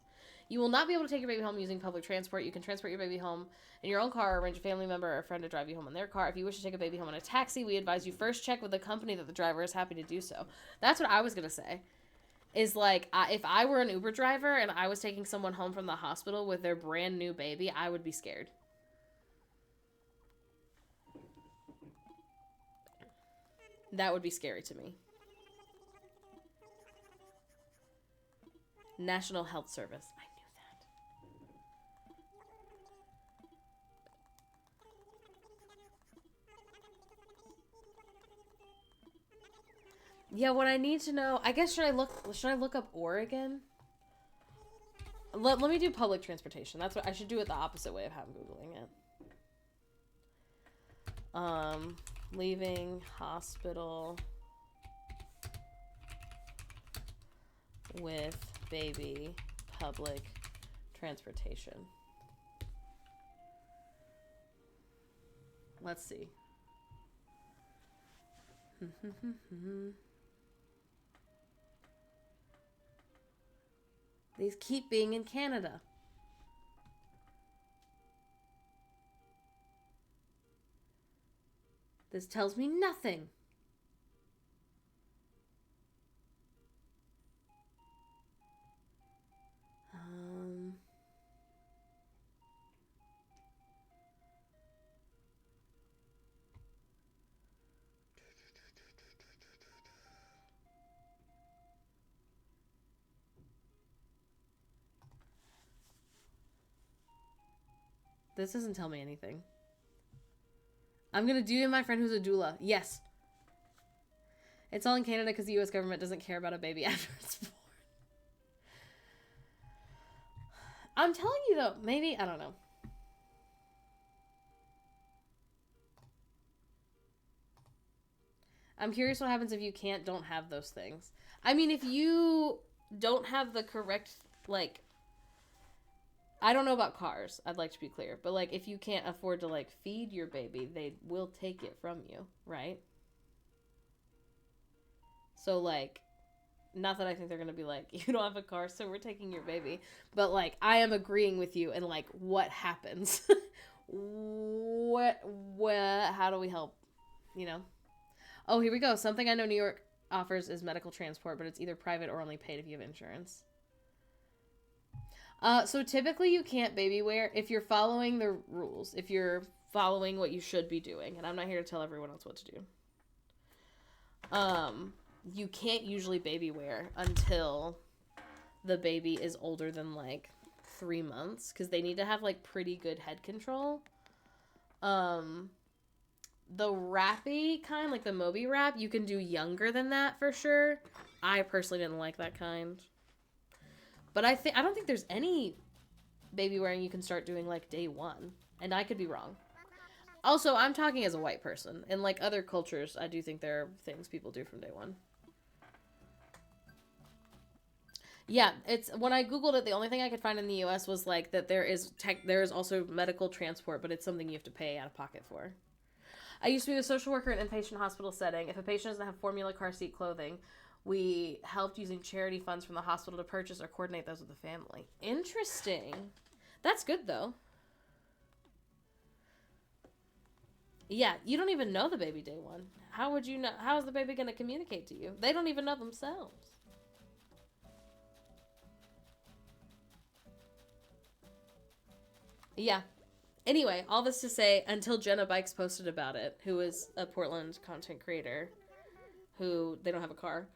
A: You will not be able to take your baby home using public transport. You can transport your baby home in your own car or arrange a family member or a friend to drive you home in their car. If you wish to take a baby home in a taxi, we advise you first check with the company that the driver is happy to do so. That's what I was going to say. Is like, if I were an Uber driver and I was taking someone home from the hospital with their brand new baby, I would be scared. That would be scary to me. National Health Service. I knew that. Yeah, what I need to know, I guess, should I look up Oregon? Let me do public transportation. That's what I should do it the opposite way of how I'm Googling it. Leaving hospital with baby, public transportation. Let's see. These keep being in Canada. This tells me nothing. This doesn't tell me anything. I'm going to do my friend who's a doula. Yes. It's all in Canada because the U.S. government doesn't care about a baby after it's born. I'm telling you, though, maybe, I don't know. I'm curious what happens if you don't have those things. I mean, if you don't have the correct, like, I don't know about cars, I'd like to be clear. But, like, if you can't afford to, like, feed your baby, they will take it from you, right? So, like, not that I think they're going to be like, you don't have a car, so we're taking your baby. But, like, I am agreeing with you. And, like, what happens? How do we help? You know? Oh, here we go. Something I know New York offers is medical transport, but it's either private or only paid if you have insurance. So typically you can't baby wear if you're following the rules, if you're following what you should be doing. And I'm not here to tell everyone else what to do. You can't usually baby wear until the baby is older than, like, 3 months, because they need to have, like, pretty good head control. The wrappy kind, like the Moby wrap, you can do younger than that for sure. I personally didn't like that kind. But I don't think there's any baby wearing you can start doing, like, day one. And I could be wrong. Also, I'm talking as a white person. In, like, other cultures, I do think there are things people do from day one. Yeah, it's when I googled it, the only thing I could find in the U.S. was like that there is also medical transport, but it's something you have to pay out of pocket for. I used to be a social worker in an inpatient hospital setting. If a patient doesn't have formula car seat clothing, we helped using charity funds from the hospital to purchase or coordinate those with the family. Interesting. That's good though. Yeah, you don't even know the baby day one. How would you know? How is the baby going to communicate to you? They don't even know themselves. Yeah. Anyway, all this to say, until Jenna Bikes posted about it, who is a Portland content creator, who they don't have a car.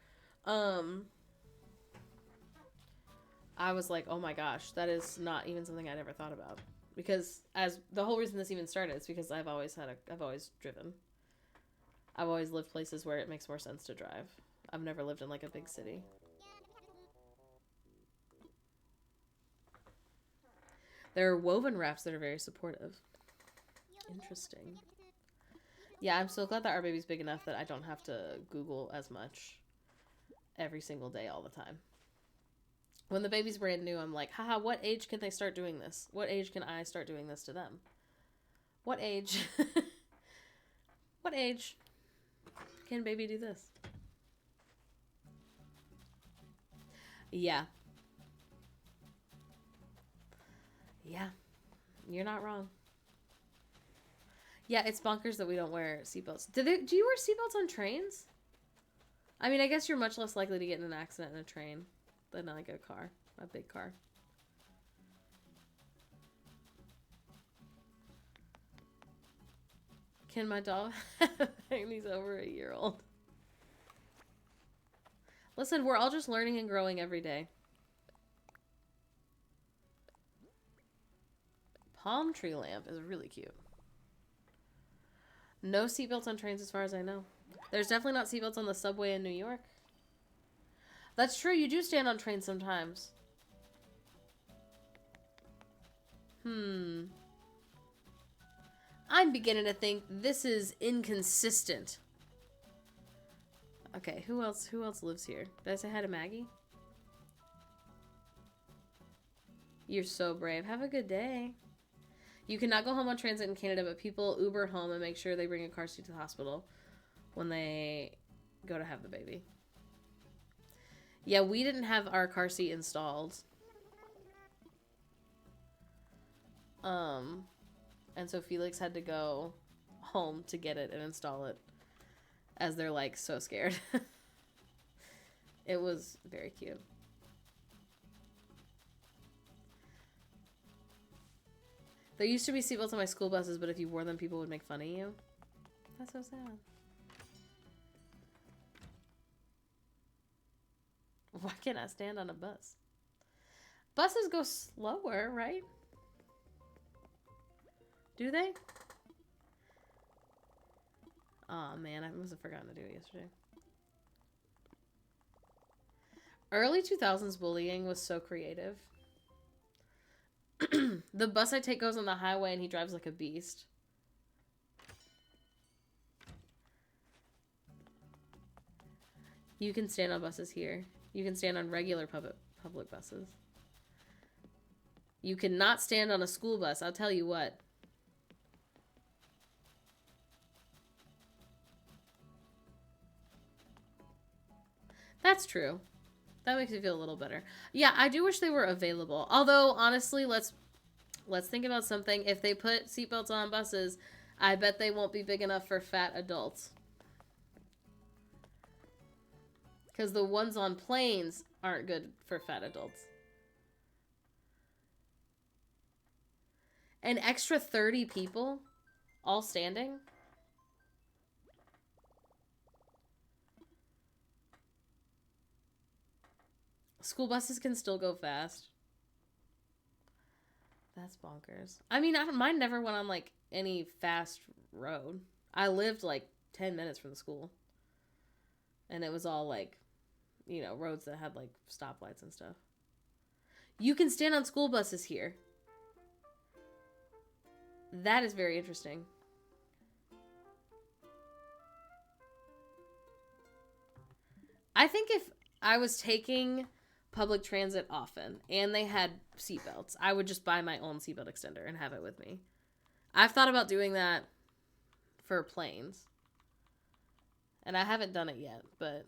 A: I was like, oh my gosh, that is not even something I'd ever thought about. Because as the whole reason this even started is because I've always driven. I've always lived places where it makes more sense to drive. I've never lived in like a big city. There are woven wraps that are very supportive. Interesting. Yeah, I'm so glad that our baby's big enough that I don't have to Google as much every single day all the time. When the baby's brand new, I'm like, haha, what age can they start doing this? What age can I start doing this to them? What age? What age can baby do this? Yeah. Yeah. You're not wrong. Yeah, it's bonkers that we don't wear seatbelts. Do you wear seatbelts on trains? I mean, I guess you're much less likely to get in an accident in a train than like a big car. Can my dog have and he's over a year old? Listen, we're all just learning and growing every day. Palm tree lamp is really cute. No seatbelts on trains as far as I know. There's definitely not seatbelts on the subway in New York. That's true, you do stand on trains sometimes. I'm beginning to think this is inconsistent. Okay, who else lives here? Did I say hi to Maggie? You're so brave. Have a good day. You cannot go home on transit in Canada, but people Uber home and make sure they bring a car seat to the hospital when they go to have the baby. Yeah, we didn't have our car seat installed. And so Felix had to go home to get it and install it as they're like so scared. It was very cute. There used to be seatbelts on my school buses, but if you wore them, people would make fun of you. That's so sad. Why can't I stand on a bus? Buses go slower, right? Do they? Aw, man, I must have forgotten to do it yesterday. Early 2000s bullying was so creative. The bus I take goes on the highway and he drives like a beast. You can stand on buses here. You can stand on regular public buses. You cannot stand on a school bus, I'll tell you what. That's true. That makes me feel a little better. Yeah, I do wish they were available. Although, honestly, let's think about something. If they put seatbelts on buses, I bet they won't be big enough for fat adults. Because the ones on planes aren't good for fat adults. An extra 30 people all standing? School buses can still go fast. That's bonkers. I mean, mine never went on, like, any fast road. I lived, like, 10 minutes from the school. And it was all, like, you know, roads that had, like, stoplights and stuff. You can stand on school buses here. That is very interesting. I think if I was taking public transit often, and they had seatbelts. I would just buy my own seatbelt extender and have it with me. I've thought about doing that for planes, and I haven't done it yet, but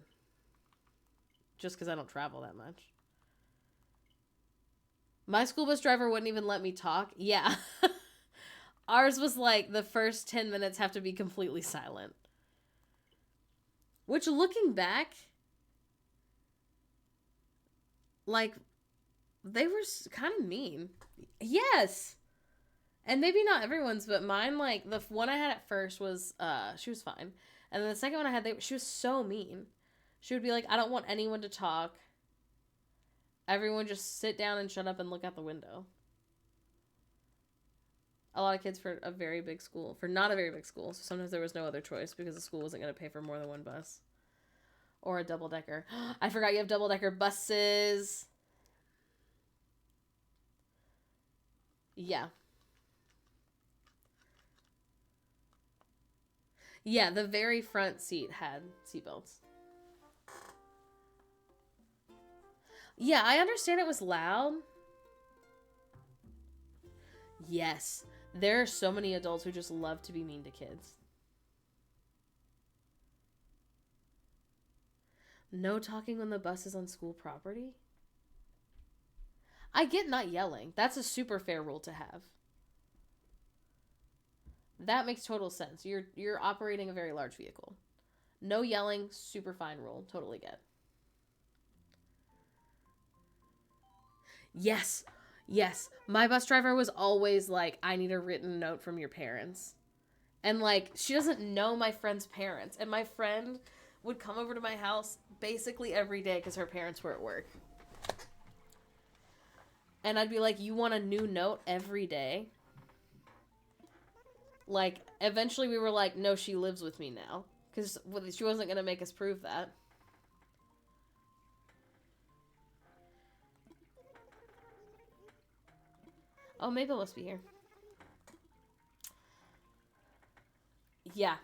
A: just because I don't travel that much. My school bus driver wouldn't even let me talk. Yeah. Ours was like the first 10 minutes have to be completely silent. Which, looking back, like, they were kind of mean. Yes. And maybe not everyone's, but mine, like, the one I had at first was, she was fine. And then the second one I had, she was so mean. She would be like, I don't want anyone to talk. Everyone just sit down and shut up and look out the window. A lot of kids for a very big school. For not a very big school. So sometimes there was no other choice because the school wasn't going to pay for more than one bus. Or a double-decker. I forgot you have double-decker buses. Yeah. Yeah, the very front seat had seatbelts. Yeah, I understand it was loud. Yes. There are so many adults who just love to be mean to kids. No talking when the bus is on school property? I get not yelling. That's a super fair rule to have. That makes total sense. You're operating a very large vehicle. No yelling, super fine rule. Totally get. Yes. Yes. My bus driver was always like, I need a written note from your parents. And like, she doesn't know my friend's parents. And my friend would come over to my house basically every day because her parents were at work. And I'd be like, you want a new note every day? Like, eventually we were like, no, she lives with me now. Because she wasn't going to make us prove that. Oh, Mabel must be here. Yeah.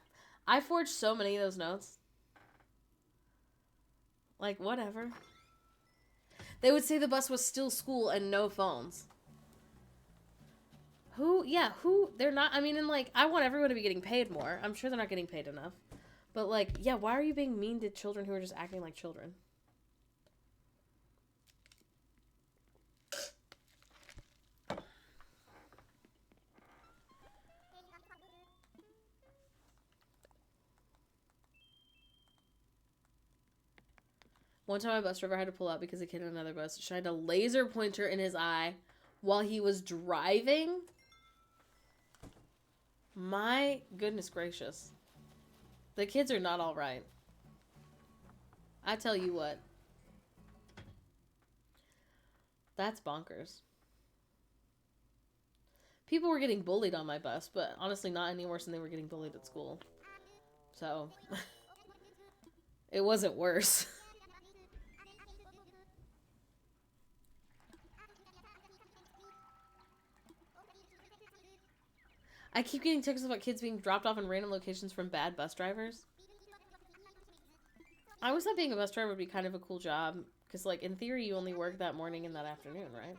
A: I forged so many of those notes. Like, whatever. They would say the bus was still school and no phones. They're not, I mean, and like, I want everyone to be getting paid more. I'm sure they're not getting paid enough. But like, yeah, why are you being mean to children who are just acting like children? One time my bus driver had to pull out because a kid in another bus shined a laser pointer in his eye while he was driving. My goodness gracious. The kids are not all right. I tell you what. That's bonkers. People were getting bullied on my bus, but honestly not any worse than they were getting bullied at school. So, it wasn't worse. I keep getting texts about kids being dropped off in random locations from bad bus drivers. I always thought being a bus driver would be kind of a cool job. Because, like, in theory, you only work that morning and that afternoon, right?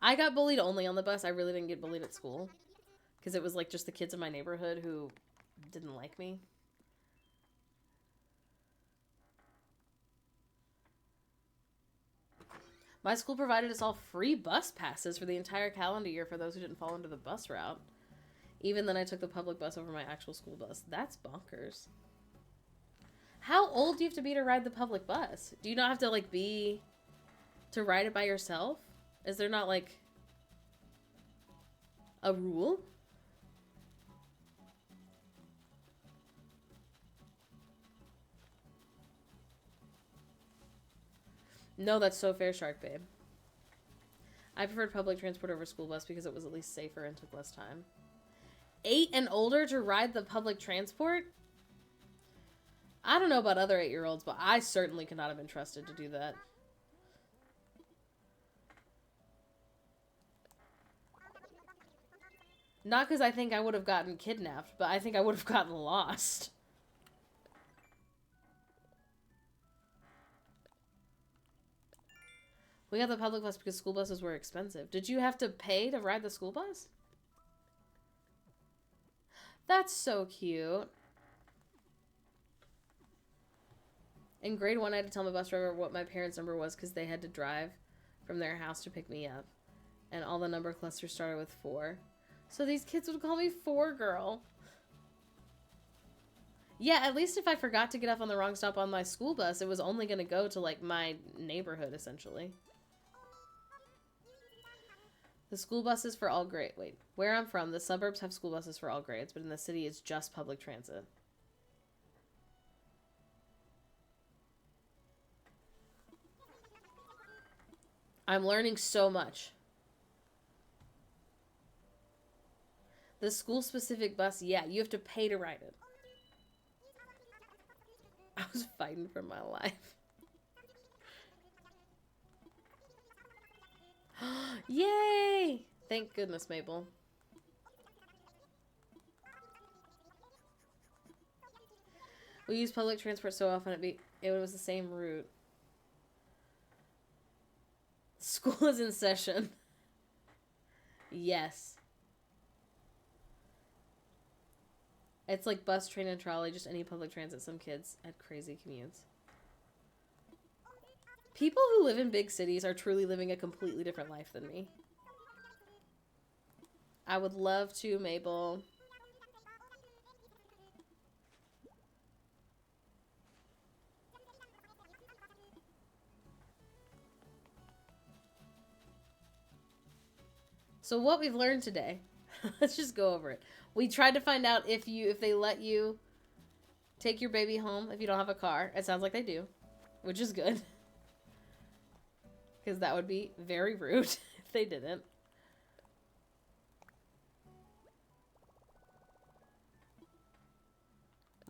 A: I got bullied only on the bus. I really didn't get bullied at school. Because it was, like, just the kids in my neighborhood who didn't like me. My school provided us all free bus passes for the entire calendar year for those who didn't fall into the bus route. Even then, I took the public bus over my actual school bus. That's bonkers. How old do you have to be to ride the public bus? Do you not have to, like, be... to ride it by yourself? Is there not, like... a rule? No, that's so fair, Shark Babe. I preferred public transport over school bus because it was at least safer and took less time. 8 and older to ride the public transport? I don't know about other 8-year-olds, but I certainly could not have been trusted to do that. Not because I think I would have gotten kidnapped, but I think I would have gotten lost. We got the public bus because school buses were expensive. Did you have to pay to ride the school bus? That's so cute. In grade 1, I had to tell my bus driver what my parents' number was because they had to drive from their house to pick me up. And all the number clusters started with 4. So these kids would call me 4 girl. Yeah, at least if I forgot to get off on the wrong stop on my school bus, it was only going to go to, like, my neighborhood, essentially. The school buses for all grades. Wait, where I'm from, the suburbs have school buses for all grades, but in the city, it's just public transit. I'm learning so much. The school-specific bus, yeah, you have to pay to ride it. I was fighting for my life. Yay! Thank goodness, Mabel. We use public transport so often it was the same route. School is in session. Yes. It's like bus, train, and trolley, just any public transit. Some kids had crazy commutes. People who live in big cities are truly living a completely different life than me. I would love to, Mabel. So what we've learned today, let's just go over it. We tried to find out if they let you take your baby home if you don't have a car. It sounds like they do, which is good. Because that would be very rude if they didn't.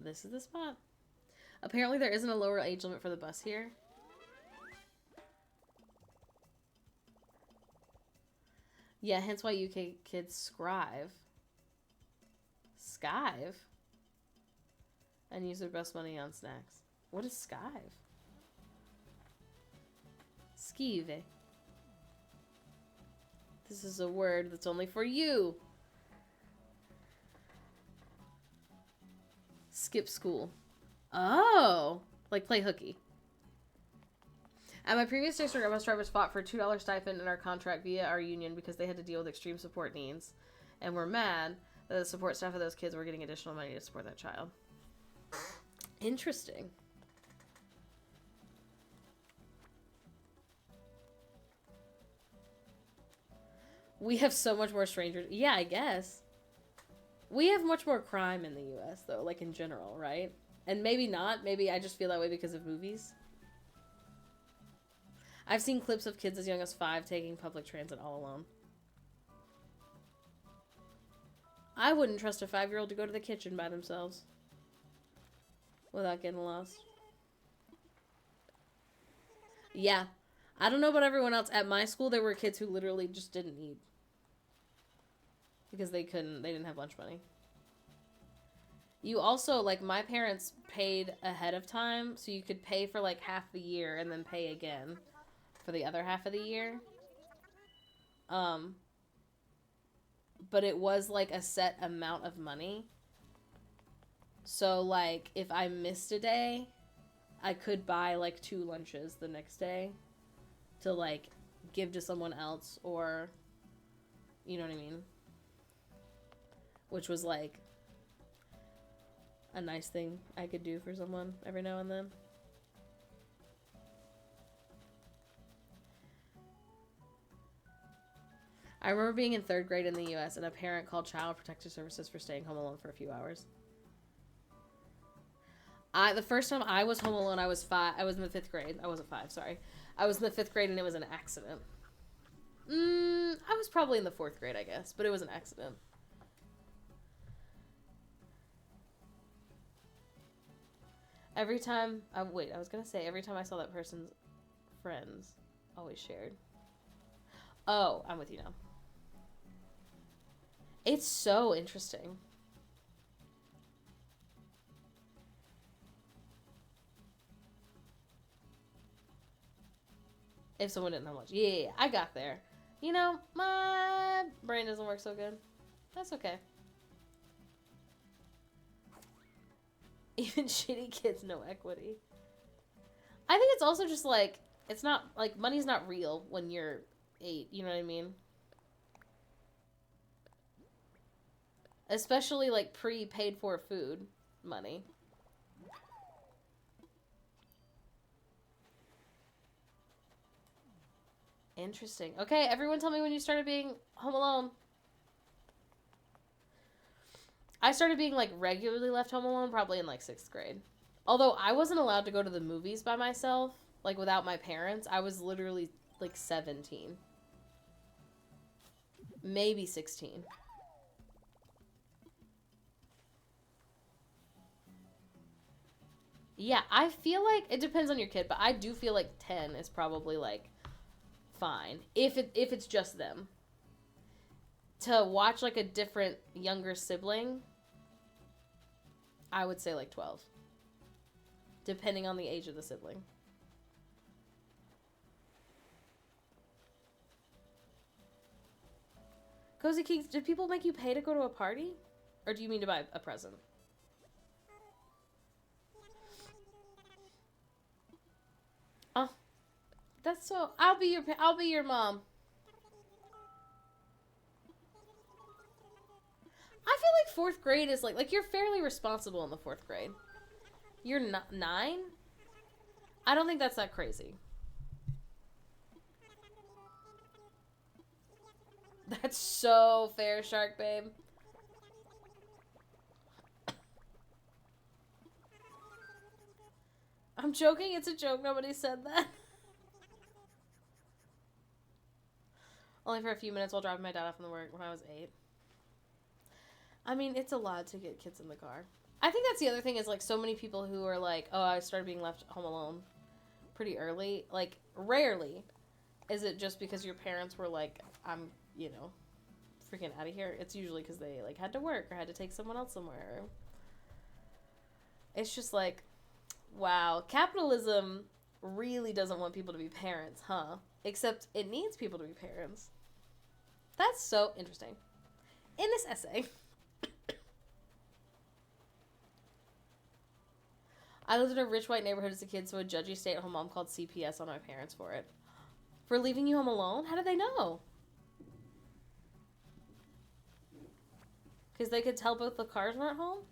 A: This is the spot. Apparently there isn't a lower age limit for the bus here. Yeah, hence why UK kids skive. Skive? And use their best money on snacks. What is skive? Skive. This is a word that's only for you. Skip school. Oh! Like play hooky. At my previous district, our bus drivers fought for a $2 stipend in our contract via our union because they had to deal with extreme support needs. And were mad that the support staff of those kids were getting additional money to support that child. Interesting. We have so much more strangers. Yeah, I guess. We have much more crime in the U.S., though, like in general, right? And maybe not. Maybe I just feel that way because of movies. I've seen clips of kids as young as 5 taking public transit all alone. I wouldn't trust a 5-year-old to go to the kitchen by themselves without getting lost. Yeah. I don't know about everyone else. At my school, there were kids who literally just didn't eat. Because they didn't have lunch money. You also, like, my parents paid ahead of time, so you could pay for, like, half the year and then pay again for the other half of the year. But it was, like, a set amount of money. So, like, if I missed a day, I could buy, like, 2 lunches the next day to, like, give to someone else or, you know what I mean? Which was, like, a nice thing I could do for someone every now and then. I remember being in 3rd grade in the U.S. and a parent called Child Protective Services for staying home alone for a few hours. The first time I was home alone, I was 5. I was in the 5th grade. I wasn't 5, sorry. I was in the 5th grade and it was an accident. I was probably in the 4th grade, I guess, but it was an accident. Every time, I was going to say, every time I saw that person's friends always shared. Oh, I'm with you now. It's so interesting. If someone didn't have lunch. Yeah, I got there. You know, my brain doesn't work so good. That's okay. Even shitty kids know equity. I think it's also just like, it's not, like, money's not real when you're 8, you know what I mean? Especially, like, pre-paid for food money. Interesting. Okay, everyone tell me when you started being home alone. I started being, like, regularly left home alone probably in, like, 6th grade. Although I wasn't allowed to go to the movies by myself, like, without my parents. I was literally, like, 17. Maybe 16. Yeah, I feel like, it depends on your kid, but I do feel like 10 is probably, like, fine. If it's just them. To watch, like, a different younger sibling, I would say, like, 12. Depending on the age of the sibling. Cozy Keeks, did people make you pay to go to a party? Or do you mean to buy a present? Oh, that's so... I'll be your mom. I feel like 4th grade is like you're fairly responsible in the 4th grade. You're 9? I don't think that's that crazy. That's so fair, Shark Babe. I'm joking. It's a joke. Nobody said that. Only for a few minutes while driving my dad off from work when I was 8. I mean, it's a lot to get kids in the car. I think that's the other thing is, like, so many people who are like, oh, I started being left home alone pretty early. Like, rarely is it just because your parents were like, I'm, you know, freaking out of here. It's usually because they, like, had to work or had to take someone else somewhere. It's just like, wow, capitalism really doesn't want people to be parents, huh? Except it needs people to be parents. That's so interesting. In this essay, I lived in a rich white neighborhood as a kid, so a judgy stay-at-home mom called CPS on my parents for it. For leaving you home alone? How did they know? Because they could tell both the cars weren't home?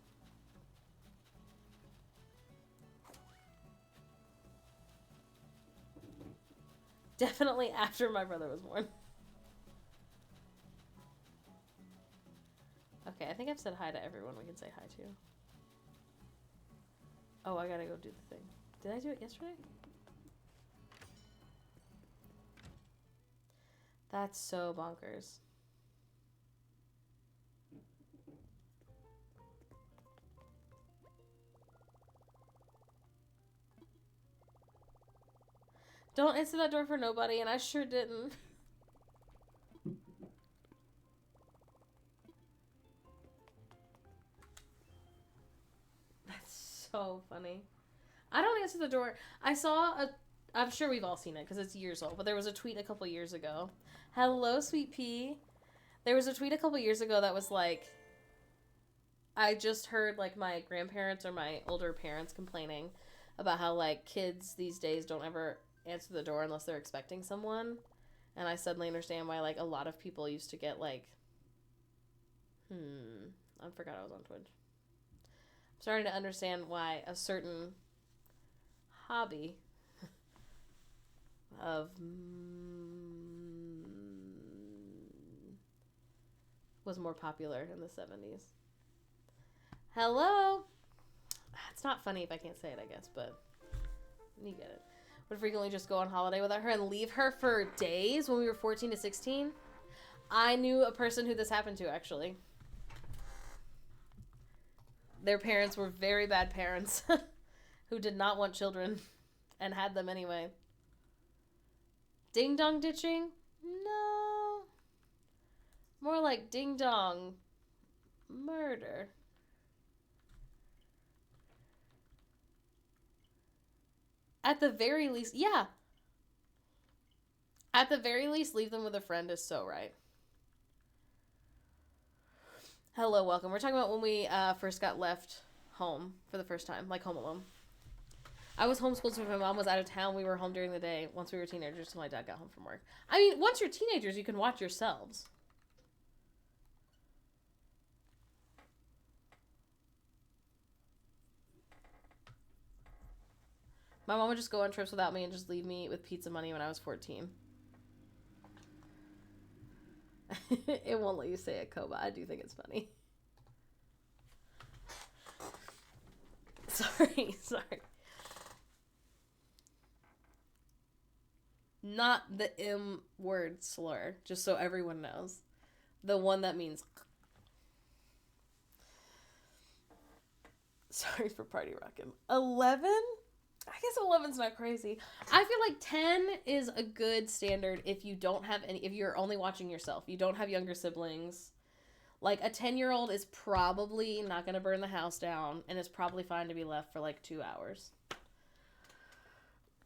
A: Definitely after my brother was born. Okay, I think I've said hi to everyone we can say hi to. Oh, I gotta go do the thing. Did I do it yesterday? That's so bonkers. Don't answer that door for nobody, and I sure didn't. That's so funny. I don't answer the door. I'm sure we've all seen it because it's years old, but there was a tweet a couple years ago. Hello, sweet pea. There was a tweet a couple years ago that was like, I just heard, like, my grandparents or my older parents complaining about how, like, kids these days don't ever answer the door unless they're expecting someone. And I suddenly understand why, like, a lot of people used to get, like, I forgot I was on Twitch. I'm starting to understand why a certain hobby of was more popular in the 70s. Hello? It's not funny if I can't say it, I guess, but you get it. Would frequently just go on holiday without her and leave her for days when we were 14 to 16. I knew a person who this happened to, actually. Their parents were very bad parents who did not want children and had them anyway. Ding-dong ditching? No. More like ding-dong murder. At the very least, yeah. At the very least, leave them with a friend is so right. Hello, welcome. We're talking about when we first got left home for the first time, like home alone. I was homeschooled, so my mom was out of town. We were home during the day once we were teenagers till my dad got home from work. I mean, once you're teenagers, you can watch yourselves. My mom would just go on trips without me and just leave me with pizza money when I was 14. It won't let you say it, Koba. I do think it's funny. Sorry. Not the M word slur, just so everyone knows. The one that means... Sorry for party rocking. 11? I guess 11's not crazy. I feel like 10 is a good standard if you don't have any, if you're only watching yourself. You don't have younger siblings. Like, a 10-year-old is probably not going to burn the house down, and it's probably fine to be left for, like, 2 hours.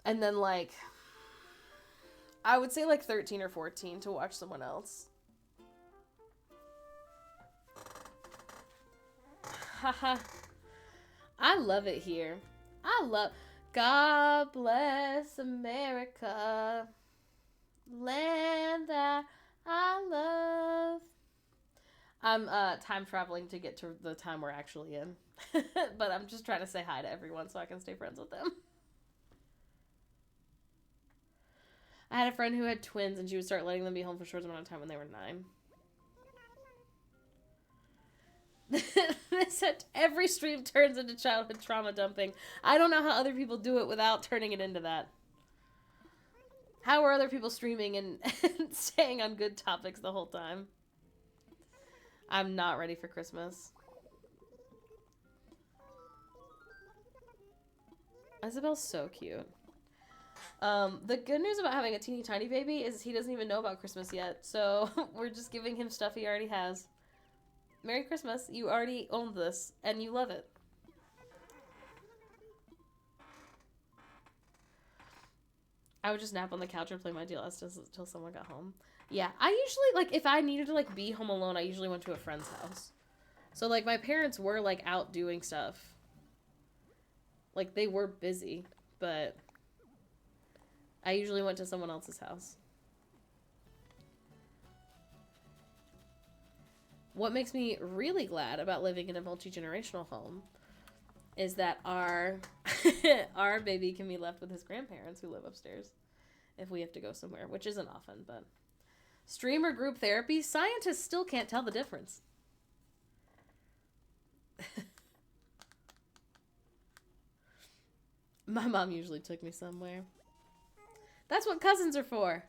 A: And then, like, I would say, like, 13 or 14 to watch someone else. Haha. I love it here. God bless America, land that I love. I'm time traveling to get to the time we're actually in. But I'm just trying to say hi to everyone so I can stay friends with them. I had a friend who had twins, and she would start letting them be home for short amount of time when they were 9. They said every stream turns into childhood trauma dumping. I don't know how other people do it without turning it into that. How are other people streaming and staying on good topics the whole time? I'm not ready for Christmas. Isabel's so cute. The good news about having a teeny tiny baby is he doesn't even know about Christmas yet. So we're just giving him stuff he already has. Merry Christmas. You already owned this, and you love it. I would just nap on the couch and play my DLS until someone got home. Yeah, I usually, like, if I needed to, like, be home alone, I usually went to a friend's house. So, like, my parents were, like, out doing stuff. Like, they were busy, but I usually went to someone else's house. What makes me really glad about living in a multi-generational home is that our baby can be left with his grandparents who live upstairs if we have to go somewhere, which isn't often, but stream or group therapy, scientists still can't tell the difference. My mom usually took me somewhere. That's what cousins are for.